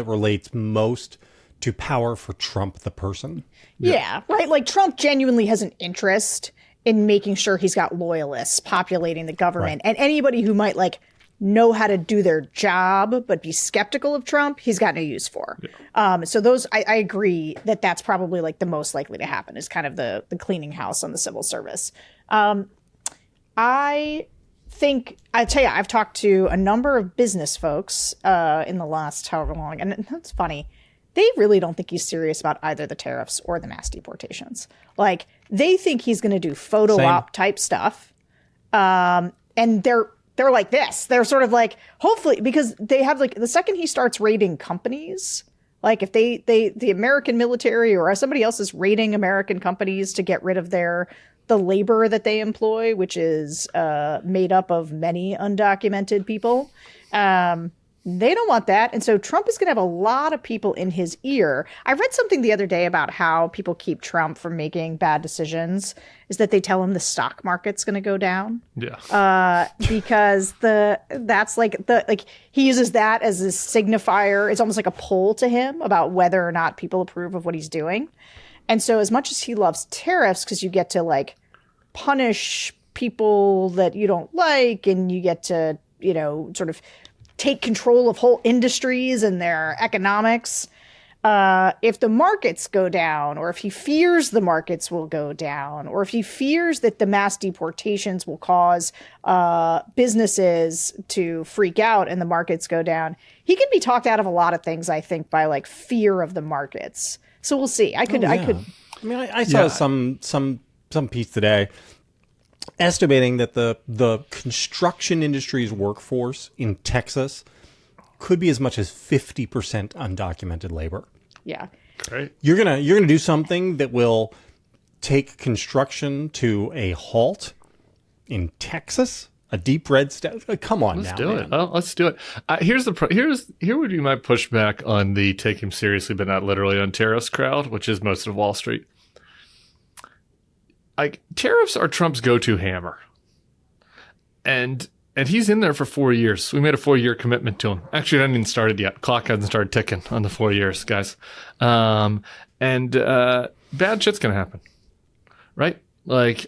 relates most to power for Trump the person. Yeah, right. Like, Trump genuinely has an interest in making sure he's got loyalists populating the government, and anybody who might, like, know how to do their job but be skeptical of Trump, he's got no use for. Yeah. So those, I agree that that's probably, like, the most likely to happen, is kind of the cleaning house on the civil service. I think, I tell you, I've talked to a number of business folks in the last however long, and that's funny. They really don't think he's serious about either the tariffs or the mass deportations. Like, they think he's going to do photo op type stuff, and they're like this. They're sort of like, hopefully, because they have, like, the second he starts raiding companies, like, if the American military or somebody else is raiding American companies to get rid of the labor that they employ, which is made up of many undocumented people, they don't want that. And so Trump is going to have a lot of people in his ear. I read something the other day about how people keep Trump from making bad decisions, is that they tell him the stock market's going to go down. Yeah. Because he uses that as a signifier. It's almost like a poll to him about whether or not people approve of what he's doing. And so as much as he loves tariffs, because you get to, like, punish people that you don't like, and you get to, you know, sort of take control of whole industries and their economics. If the markets go down, or if he fears the markets will go down, or if he fears that the mass deportations will cause businesses to freak out and the markets go down, he can be talked out of a lot of things, I think, by, like, fear of the markets. So we'll see. I saw some piece today estimating that the construction industry's workforce in Texas could be as much as 50% undocumented labor. Yeah. Great. You're gonna do something that will take construction to a halt in Texas? A deep red stuff? Come on, let's do it. Oh, let's do it. Here would be my pushback on the take him seriously but not literally on tariffs crowd, which is most of Wall Street. Like, tariffs are Trump's go-to hammer, and he's in there for 4 years. We made a 4-year commitment to him. Actually, it hasn't even started yet. Clock hasn't started ticking on the 4 years, guys. Bad shit's gonna happen, right? Like,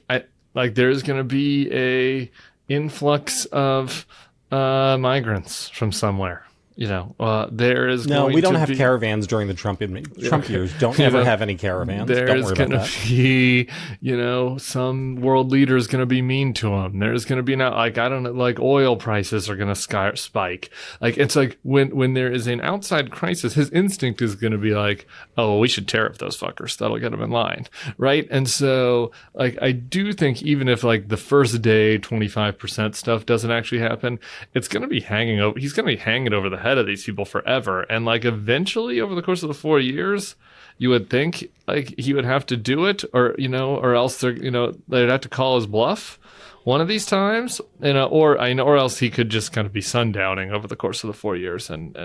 there's gonna be a influx of migrants from somewhere. You know, there is no. Going we don't to have be, caravans during the Trump years. Don't ever have any caravans. There's going to be, you know, some world leader is going to be mean to him. There's going to be now, like, I don't know, like, oil prices are going to spike. Like, it's like when there is an outside crisis, his instinct is going to be like, oh, well, we should tariff those fuckers. That'll get them in line, right? And so, like, I do think even if, like, the first day 25% stuff doesn't actually happen, it's going to be hanging over. He's going to be hanging over the head ahead of these people forever. And like eventually over the course of the 4 years, you would think like he would have to do it, or, you know, or else they're, you know, they'd have to call his bluff one of these times, you know, or else he could just kind of be sundowning over the course of the 4 years and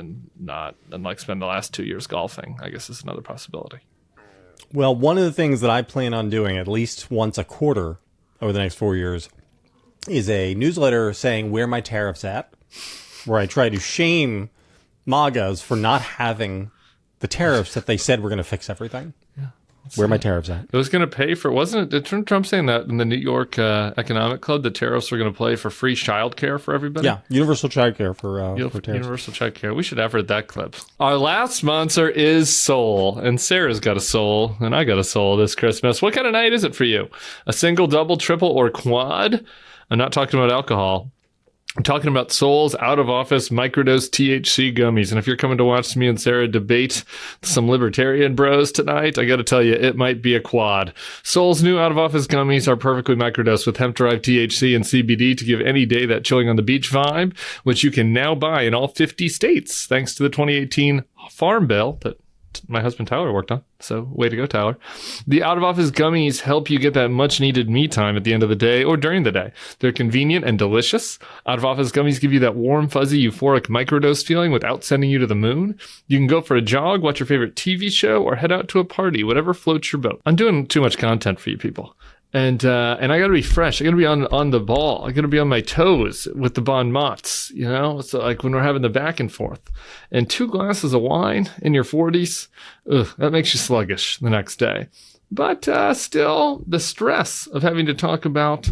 like spend the last 2 years golfing, I guess is another possibility. Well, one of the things that I plan on doing at least once a quarter over the next 4 years is a newsletter saying where my tariff's at, where I try to shame MAGAs for not having the tariffs that they said were going to fix everything. Yeah. Where my tariffs at? It was going to pay for, wasn't it? Did Trump saying that in the New York Economic Club, the tariffs were going to pay for free child care for everybody? Yeah, universal child care for tariffs. Universal child care. We should effort that clip. Our last sponsor is Soul, and Sarah's got a Soul, and I got a Soul this Christmas. What kind of night is it for you? A single, double, triple, or quad? I'm not talking about alcohol. I'm talking about Soul's out-of-office microdose THC gummies. And if you're coming to watch me and Sarah debate some libertarian bros tonight, I got to tell you, it might be a quad. Soul's new out-of-office gummies are perfectly microdosed with hemp-derived THC and CBD to give any day that chilling on the beach vibe, which you can now buy in all 50 states, thanks to the 2018 Farm Bill that my husband Tyler worked on. So way to go, Tyler. The out-of-office gummies help you get that much-needed me time at the end of the day or during the day. They're convenient and delicious. Out-of-office gummies give you that warm, fuzzy, euphoric microdose feeling without sending you to the moon. You can go for a jog, watch your favorite TV show, or head out to a party, whatever floats your boat. I'm doing too much content for you people. And I got to be fresh. I got to be on the ball. I got to be on my toes with the Bon Mots, you know? So like when we're having the back and forth. And 2 glasses of wine in your 40s, that makes you sluggish the next day. But still, the stress of having to talk about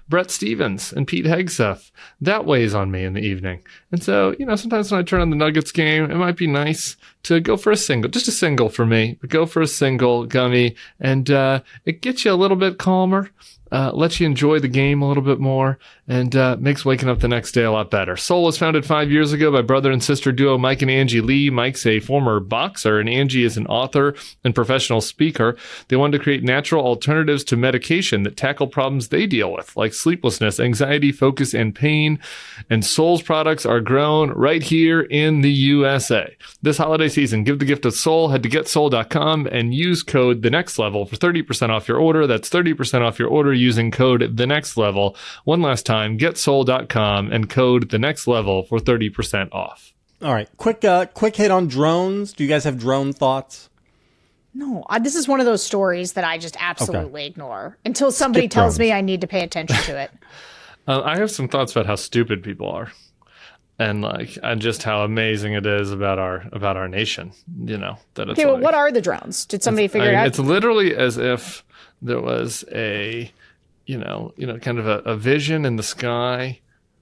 Bret Stephens and Pete Hegseth, that weighs on me in the evening. And so, you know, sometimes when I turn on the Nuggets game, it might be nice to go for a single, just a single for me, but go for a single gummy, and it gets you a little bit calmer, lets you enjoy the game a little bit more, and makes waking up the next day a lot better. Soul was founded 5 years ago by brother and sister duo Mike and Angie Lee. Mike's a former boxer, and Angie is an author and professional speaker. They wanted to create natural alternatives to medication that tackle problems they deal with, like sleeplessness, anxiety, focus, and pain. And Soul's products are grown right here in the USA. This holiday season, give the gift of Soul. Head to getsoul.com and use code TheNextLevel for 30% off your order. That's 30% off your order using code TheNextLevel. One last time, getsoul.com and code TheNextLevel for 30% off. All right, quick hit on drones. Do you guys have drone thoughts? No, this is one of those stories that I just absolutely ignore until somebody tells me I need to pay attention to it. I have some thoughts about how stupid people are, and just how amazing it is about our nation. You know that. It's okay, well, what are the drones? Did somebody figure it out? It's literally as if there was a, kind of a vision in the sky,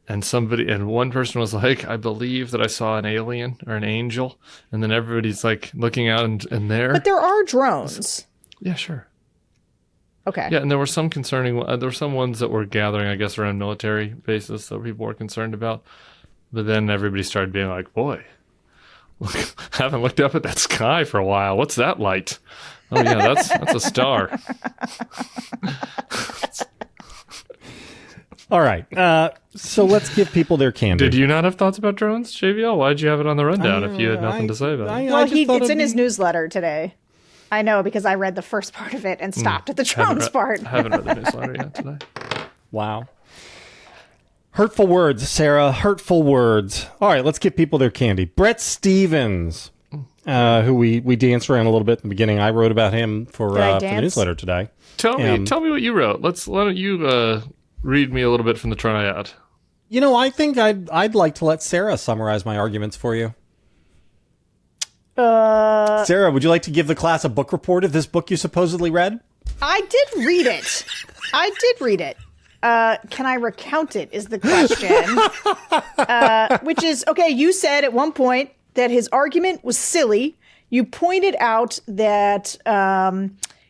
and one person was like, I believe that I saw an alien or an angel, and then everybody's like looking out and there. But there are drones. Yeah, sure. Okay. Yeah, and there were some there were some ones that were gathering, I guess, around military bases that people were concerned about. But then everybody started being like, boy, look, I haven't looked up at that sky for a while. What's that light? Oh, yeah, that's a star. All right. So let's give people their candy. Did you not have thoughts about drones, JVL? Why did you have it on the rundown if you had nothing to say about it? Well, it's in his newsletter today. I know, because I read the first part of it and stopped at the drones part. I haven't read the newsletter yet today. Wow. Hurtful words, Sarah. Hurtful words. All right, let's give people their candy. Bret Stephens, who we danced around a little bit in the beginning. I wrote about him for the newsletter today. Tell me what you wrote. Why don't you read me a little bit from the triad? You know, I think I'd like to let Sarah summarize my arguments for you. Sarah, would you like to give the class a book report of this book you supposedly read? I did read it. Can I recount it is the question. Which is, okay, you said at one point that his argument was silly. You pointed out that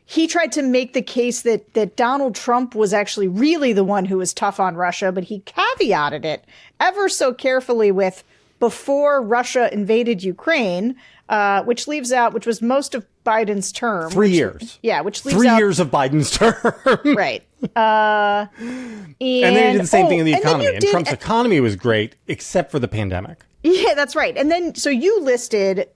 he tried to make the case that Donald Trump was actually really the one who was tough on Russia, but he caveated it ever so carefully with before Russia invaded Ukraine, which was most of Biden's term. 3 years. Yeah, which leaves 3 years of Biden's term. Right. And then he did the same thing in the economy. And Trump's economy was great, except for the pandemic. Yeah, that's right. And then, so you listed,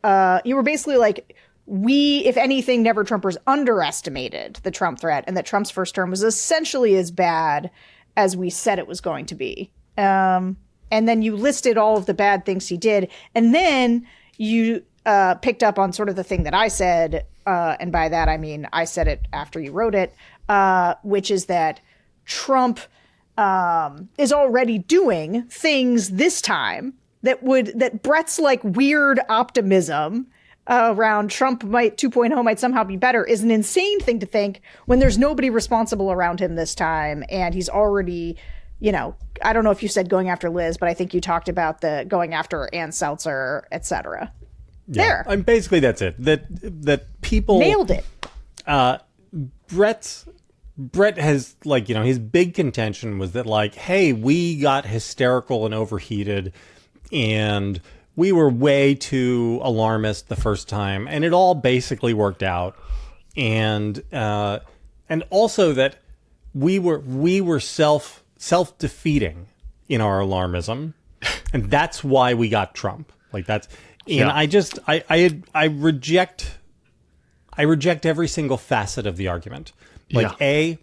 you were basically like, we, if anything, never Trumpers underestimated the Trump threat, and that Trump's first term was essentially as bad as we said it was going to be. And then you listed all of the bad things he did. And then you picked up on sort of the thing that I said, and by that I mean I said it after you wrote it, which is that Trump is already doing things this time that Bret's like weird optimism around Trump 2.0 might somehow be better is an insane thing to think when there's nobody responsible around him this time, and he's already, I don't know if you said going after Liz, but I think you talked about the going after Ann Seltzer, etc. Yeah. There. And basically that's it. That people nailed it. Bret has, like, his big contention was that, like, hey, we got hysterical and overheated and we were way too alarmist the first time, and it all basically worked out. And also that we were self-defeating in our alarmism, and that's why we got Trump. Like, that's, and yeah. I reject every single facet of the argument. Like, yeah. A,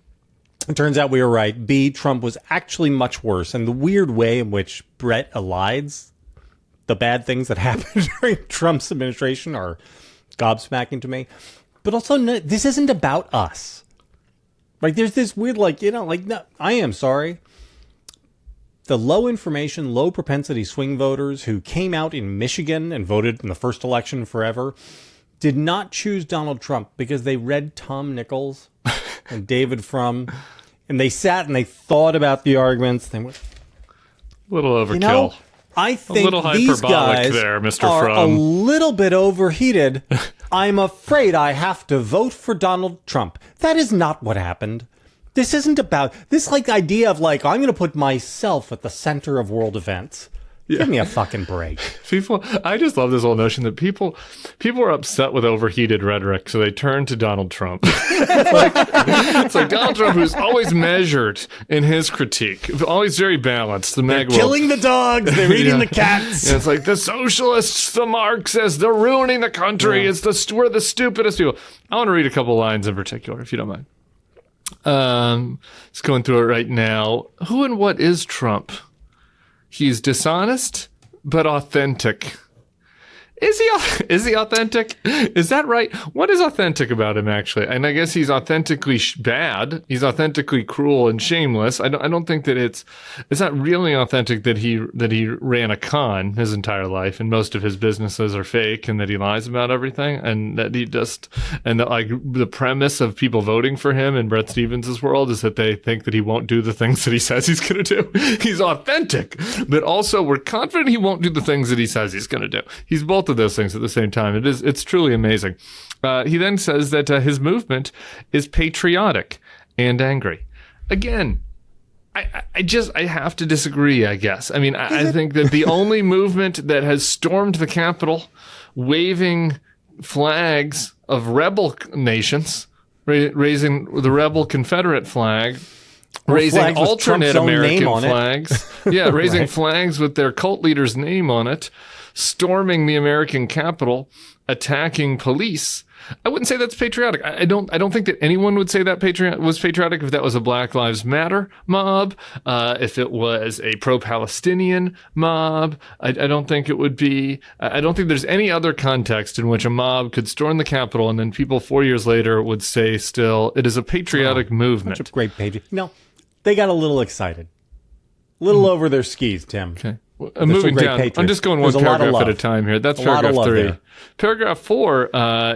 it turns out we were right. B, Trump was actually much worse. And the weird way in which Bret elides the bad things that happened during Trump's administration are gobsmacking to me. But also, no, this isn't about us. Like, there's this weird, no, I am sorry. The low information, low propensity swing voters who came out in Michigan and voted in the first election forever did not choose Donald Trump because they read Tom Nichols and David Frum, and they sat and they thought about the arguments. They went, a little overkill. I think these guys there, Mr. are Frum. a little bit overheated. I'm afraid I have to vote for Donald Trump. That is not what happened. This isn't about this idea of I'm going to put myself at the center of world events. Yeah. Give me a fucking break. I just love this whole notion that people are upset with overheated rhetoric, so they turn to Donald Trump. It's like Donald Trump, who's always measured in his critique, always very balanced. They're killing the dogs, they're eating the cats. Yeah, it's like the socialists, the Marxists, they're ruining the country. Yeah. We're the stupidest people. I want to read a couple lines in particular, if you don't mind. Just going through it right now. Who and what is Trump? He's dishonest, but authentic. Is he authentic? Is that right? What is authentic about him, actually? And I guess he's authentically bad. He's authentically cruel and shameless. I don't think that it's not really authentic that he ran a con his entire life and most of his businesses are fake and that he lies about everything and that the premise of people voting for him in Bret Stephens' world is that they think that he won't do the things that he says he's going to do. He's authentic, but also we're confident he won't do the things that he says he's going to do. He's both of those things at the same time. It's truly amazing. He then says that his movement is patriotic and angry. Again, I have to disagree, I guess. I mean, I think that the only movement that has stormed the Capitol waving flags of rebel nations, raising the rebel Confederate flag, raising alternate American flags. Yeah, raising flags with their cult leader's name on it, storming the American Capitol, attacking police. I wouldn't say that's patriotic. I don't think that anyone would say that was patriotic if that was a Black Lives Matter mob, if it was a pro-Palestinian mob. I don't think it would be. I don't think there's any other context in which a mob could storm the Capitol and then people 4 years later would say still it is a patriotic movement. Such a great page. No, they got a little excited. A little over their skis, Tim. Okay. Moving down, patriots. I'm just going one paragraph at a time here. That's paragraph 3. There. Paragraph 4,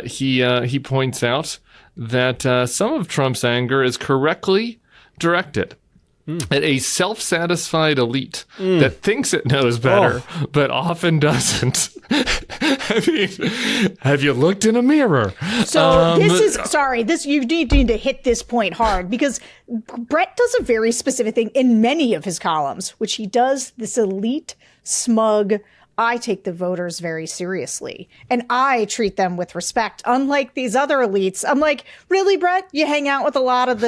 he points out that some of Trump's anger is correctly directed at a self-satisfied elite that thinks it knows better, but often doesn't. I mean, have you looked in a mirror? So you need to hit this point hard because Bret does a very specific thing in many of his columns, which he does this elite, smug, I take the voters very seriously and I treat them with respect. Unlike these other elites, I'm like, really, Bret? You hang out with a lot of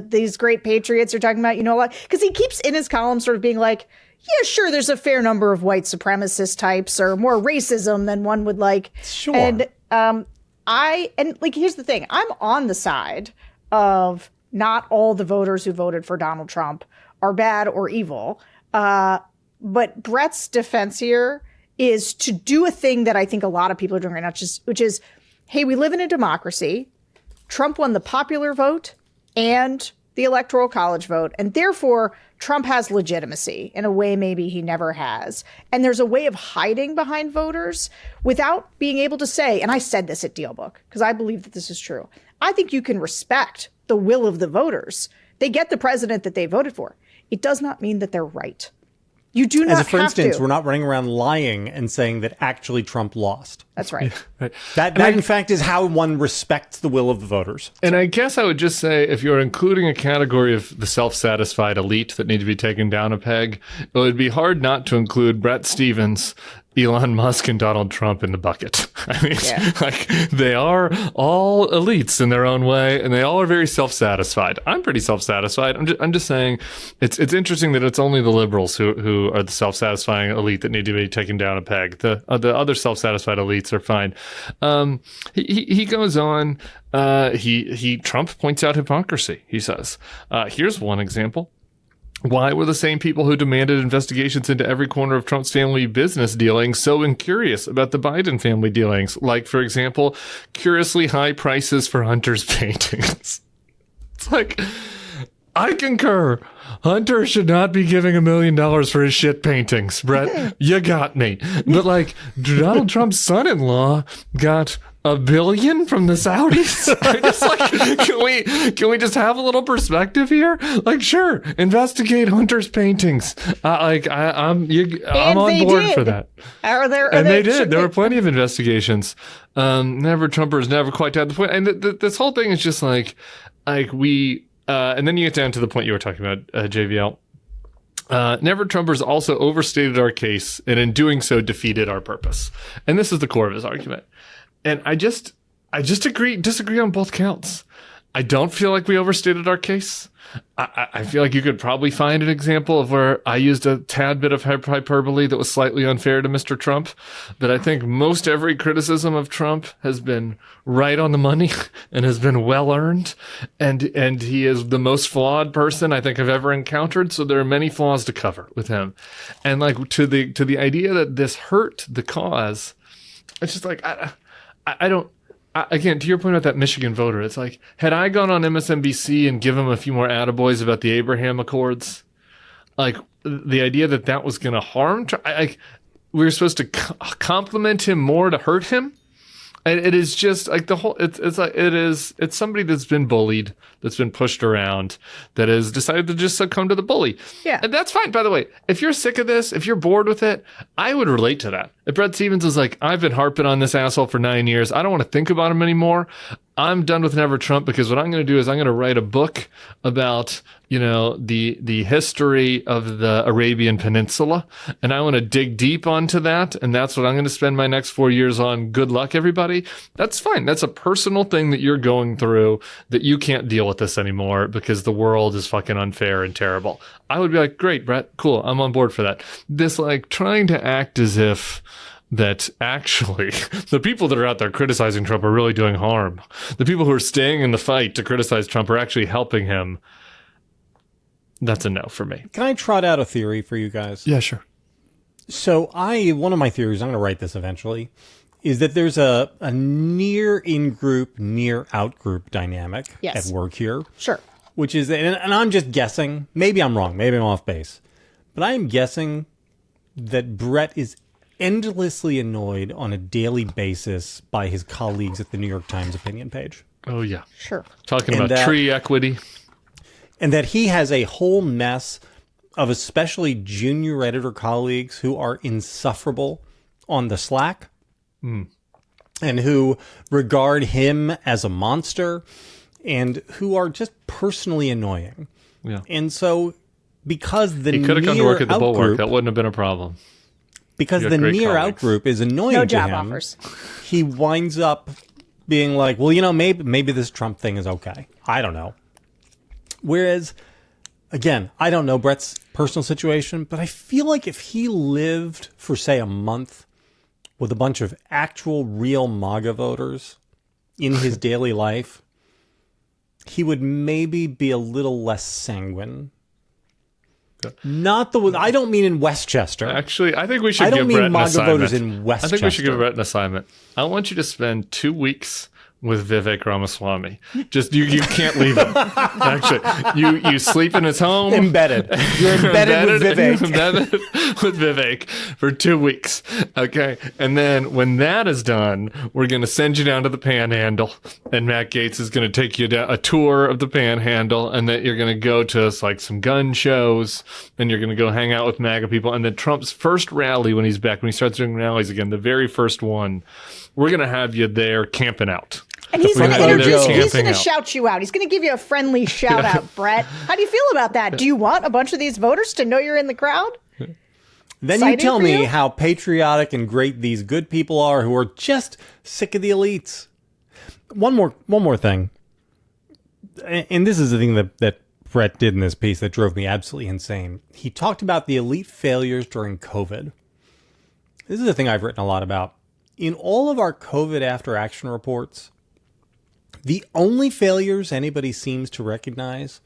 these great patriots you're talking about, a lot? Because he keeps in his column sort of being like, yeah, sure, there's a fair number of white supremacist types or more racism than one would like. Sure. And here's the thing. I'm on the side of not all the voters who voted for Donald Trump are bad or evil. But Bret's defense here is to do a thing that I think a lot of people are doing right now, which is, hey, we live in a democracy. Trump won the popular vote and the electoral college vote, and therefore Trump has legitimacy in a way maybe he never has. And there's a way of hiding behind voters without being able to say, and I said this at DealBook because I believe that this is true. I think you can respect the will of the voters. They get the president that they voted for. It does not mean that they're right. You do not have to. For instance, we're not running around lying and saying that actually Trump lost. That's right. That in fact, is how one respects the will of the voters. And I guess I would just say, if you're including a category of the self-satisfied elite that need to be taken down a peg, it would be hard not to include Bret Stephens, Elon Musk, and Donald Trump in the bucket. I mean, like, they are all elites in their own way, and they all are very self-satisfied. I'm pretty self-satisfied. I'm just saying, it's interesting that it's only the liberals who are the self-satisfying elite that need to be taken down a peg. The other self-satisfied elites are fine. He goes on. Trump points out hypocrisy. He says, here's one example. Why were the same people who demanded investigations into every corner of Trump's family business dealings so incurious about the Biden family dealings? Like, for example, curiously high prices for Hunter's paintings. It's like, I concur. Hunter should not be giving $1 million for his shit paintings. Bret, you got me. But like, Donald Trump's son-in-law got $1 billion from the Saudis. I just like, can we just have a little perspective here? Like, sure, investigate Hunter's paintings. I'm on board for that. They did. There were plenty of investigations. Never Trumpers never quite had the point. And this whole thing is just like we. And then you get down to the point you were talking about, JVL. Never Trumpers also overstated our case, and in doing so defeated our purpose. And this is the core of his argument. And I just disagree on both counts. I don't feel like we overstated our case. I feel like you could probably find an example of where I used a tad bit of hyperbole that was slightly unfair to Mr. Trump. But I think most every criticism of Trump has been right on the money and has been well earned. And he is the most flawed person I think I've ever encountered. So there are many flaws to cover with him. And like to the idea that this hurt the cause, it's just like, I don't. Again, to your point about that Michigan voter, it's like, had I gone on MSNBC and given him a few more attaboys about the Abraham Accords, like the idea that was going to harm, we were supposed to compliment him more to hurt him. And it is just like it's somebody that's been bullied, that's been pushed around, that has decided to just succumb to the bully. Yeah. And that's fine, by the way. If you're sick of this, if you're bored with it, I would relate to that. If Bret Stephens is like, I've been harping on this asshole for 9 years, I don't want to think about him anymore. I'm done with Never Trump, because what I'm going to do is I'm going to write a book about, the history of the Arabian Peninsula, and I want to dig deep onto that, and that's what I'm going to spend my next 4 years on. Good luck, everybody. That's fine. That's a personal thing that you're going through, that you can't deal with this anymore because the world is fucking unfair and terrible. I would be like, great, Bret, cool, I'm on board for that. This like trying to act as if that actually the people that are out there criticizing Trump are really doing harm. The people who are staying in the fight to criticize Trump are actually helping him. That's a no for me. Can I trot out a theory for you guys? Yeah, sure. So one of my theories, I'm going to write this eventually, is that there's a near in-group, near out-group dynamic at work here. Sure. Which is, and I'm just guessing, maybe I'm wrong, maybe I'm off base, but I am guessing that Bret is endlessly annoyed on a daily basis by his colleagues at the New York Times opinion page. Oh, yeah. Sure. Talking about tree equity. And that he has a whole mess of especially junior editor colleagues who are insufferable on the Slack and who regard him as a monster and who are just personally annoying. Yeah. And so because he could have come to work at the Bulwark, that wouldn't have been a problem. Because the near out group is annoying to him, offers. He winds up being like, well, maybe this Trump thing is okay. I don't know. Whereas again, I don't know Brett's personal situation, but I feel like if he lived for, say, a month with a bunch of actual real MAGA voters in his daily life, he would maybe be a little less sanguine. Not the. I don't mean in Westchester. Actually, I think we should I don't give mean Brett an MAGA assignment. voters in Westchester. I think we should give Brett an assignment. I want you to spend 2 weeks with Vivek Ramaswamy. Just you can't leave him. Actually, you sleep in his home. Embedded. You're embedded with Vivek. Embedded with Vivek for 2 weeks. Okay, and then when that is done, we're going to send you down to the Panhandle, and Matt Gaetz is going to take you down a tour of the Panhandle, and then you're going to go to like some gun shows, and you're going to go hang out with MAGA people, and then Trump's first rally when he's back, when he starts doing rallies again, the very first one, we're going to have you there camping out. And he's going to introduce you. He's going to out. shout you out. He's going to give you a friendly shout out, Brett. How do you feel about that? Do you want a bunch of these voters to know you're in the crowd? Then you tell me how patriotic and great these good people are who are just sick of the elites. One more thing. And this is the thing that Brett did in this piece that drove me absolutely insane. He talked about the elite failures during COVID. This is a thing I've written a lot about. In all of our COVID after action reports, the only failures anybody seems to recognize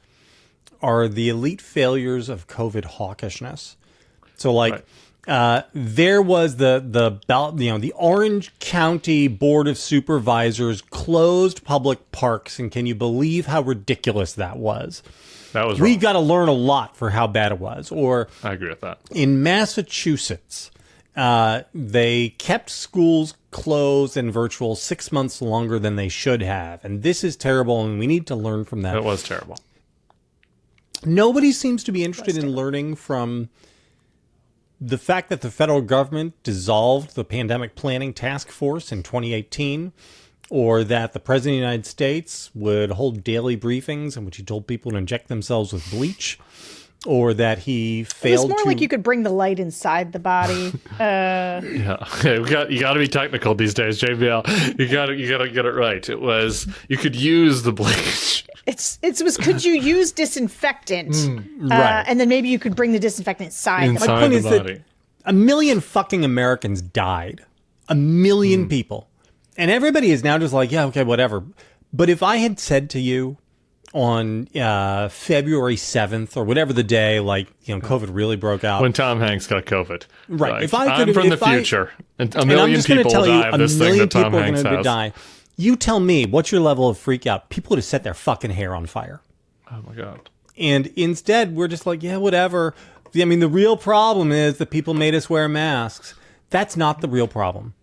are the elite failures of COVID hawkishness. So, like, there was the Orange County Board of Supervisors closed public parks, and can you believe how ridiculous that was? That was We wrong. got to learn a lot for how bad it was. Or I agree with that. in Massachusetts, they kept schools closed and virtual 6 months longer than they should have. And this is terrible, and we need to learn from that. It was terrible. Nobody seems to be interested in learning from the fact that the federal government dissolved the Pandemic Planning Task Force in 2018, or that the President of the United States would hold daily briefings in which he told people to inject themselves with bleach, or that he failed It was more like you could bring the light inside the body. Yeah, you got to be technical these days, JBL. You got to get it right. It was you could use the bleach. It was could you use disinfectant? Right. And then maybe you could bring the disinfectant inside. Inside My point the is that body. 1 million fucking Americans died. 1 million people. And everybody is now just like, yeah, okay, whatever. But if I had said to you on February 7th or whatever the day, like, COVID really broke out. When Tom Hanks got COVID. Right. Like, If I I'm could- from the if I- future. And a and I'm million just going to people tell you, die of 1 this thing million that Tom people are Hanks going to has. die. You tell me, what's your level of freak out? People would have set their fucking hair on fire. Oh, my God. And instead, we're just like, yeah, whatever. I mean, the real problem is that people made us wear masks. That's not the real problem.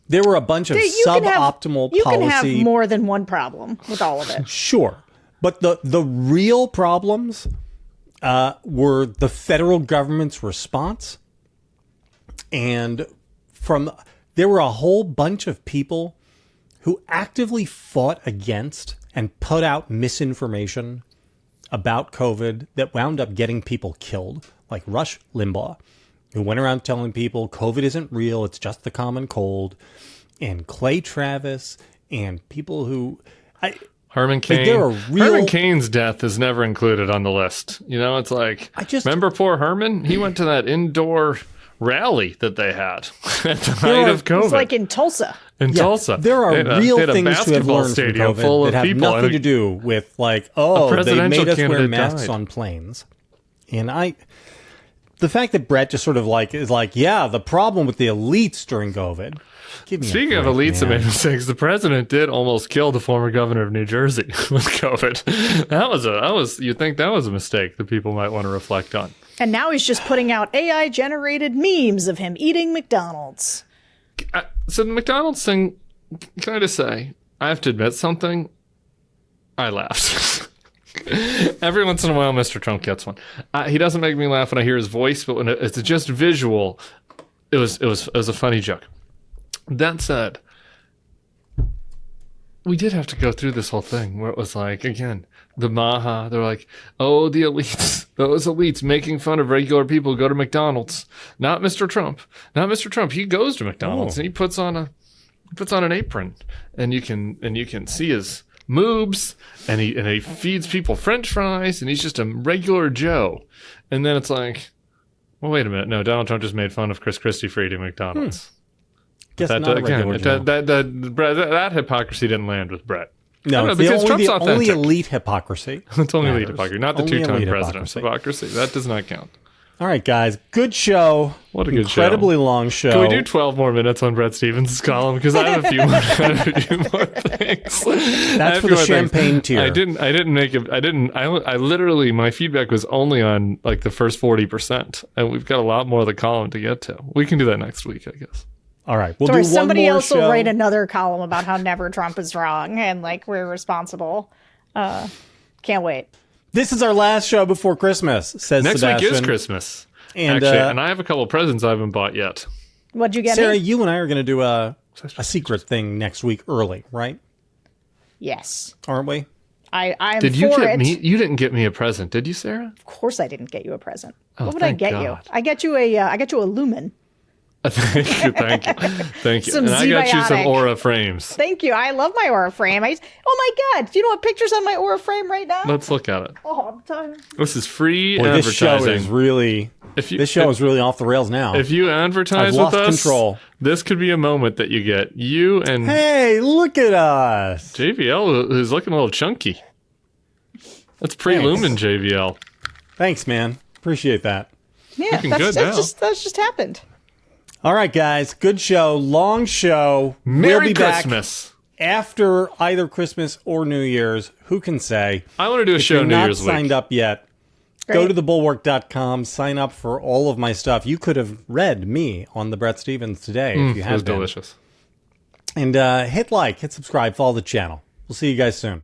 There were a bunch of suboptimal You policy. can have more than one problem with all of it. Sure. But the real problems were the federal government's response. And there were a whole bunch of people who actively fought against and put out misinformation about COVID that wound up getting people killed, like Rush Limbaugh, who went around telling people COVID isn't real, it's just the common cold, and Clay Travis, and people who... Herman Cain. there are real- Herman Cain's death is never included on the list. It's like, remember poor Herman? He went to that indoor rally that they had at the height of COVID. It's like in Tulsa. Tulsa. There are real things to have learned from COVID that have people, nothing to do with like, they presidential made us wear candidate masks died. on planes. And the fact that Brett just sort of is like, yeah, the problem with the elites during COVID. Give me Speaking a of break, elites that man. made mistakes, the president did almost kill the former governor of New Jersey with COVID. You'd think that was a mistake that people might want to reflect on. And now he's just putting out AI-generated memes of him eating McDonald's. So the McDonald's thing, can I just say, I have to admit something. I laughed. Every once in a while, Mr. Trump gets one. He doesn't make me laugh when I hear his voice, but when it's just visual, it was a funny joke. That said, we did have to go through this whole thing where it was like, again, the Maha, they're like, oh, the elites, those elites making fun of regular people who go to McDonald's. Not Mr. Trump. Not Mr. Trump. He goes to McDonald's and he puts on an apron, and you can see his moves and he feeds people French fries and he's just a regular Joe. And then it's like, well, wait a minute. No, Donald Trump just made fun of Chris Christie for eating McDonald's. Guess not a regular Joe. That hypocrisy didn't land with Bret. No, it's because Trump's the authentic. only elite hypocrisy. It's only elite matters. hypocrisy, not the Only two-time elite president's hypocrisy. hypocrisy. That does not count. All right, guys. Good show. What a good show. Incredibly long show. Can we do 12 more minutes on Bret Stephens' column? Because I have a few more, things. That's for the champagne tier. I didn't make it. I literally, my feedback was only on like the first 40%. And we've got a lot more of the column to get to. We can do that next week, I guess. All right. We'll Sorry, do one somebody more else show. will write another column about how never Trump is wrong and like we're responsible. Can't wait. This is our last show before Christmas, says Next Sebastian. week is Christmas. And, Actually, and I have a couple of presents I haven't bought yet. What'd you get Sarah, me? you and I are going to do a secret thing next week early, right? Yes. Aren't we? I'm Did you for get it. me? You didn't get me a present, did you, Sarah? Of course I didn't get you a present. Oh, What would I thank get God. you? I get you a lumen. Thank you. Some And I got you some Zbiotic. Aura frames. Thank you. I love my Aura frame. Oh my God. Do you know what picture's on my Aura frame right now? Let's look at it. Oh, I'm tired. This is free Boy, this show advertising. is really off the rails now. If you advertise I've with lost us, control. this could be a moment that you get. You and Hey, look at us. JVL is looking a little chunky. That's pre-lumen JVL. Thanks, man. Appreciate that. Yeah, Looking good now. that's just happened. All right, guys. Good show. Long show. Merry we'll be Christmas. back after either Christmas or New Year's. Who can say? I want to do a If show you're New not Year's signed week. up yet, go to thebulwark.com, sign up for all of my stuff. You could have read me on the Bret Stephens today if you It had was been. delicious. And hit like, hit subscribe, follow the channel. We'll see you guys soon.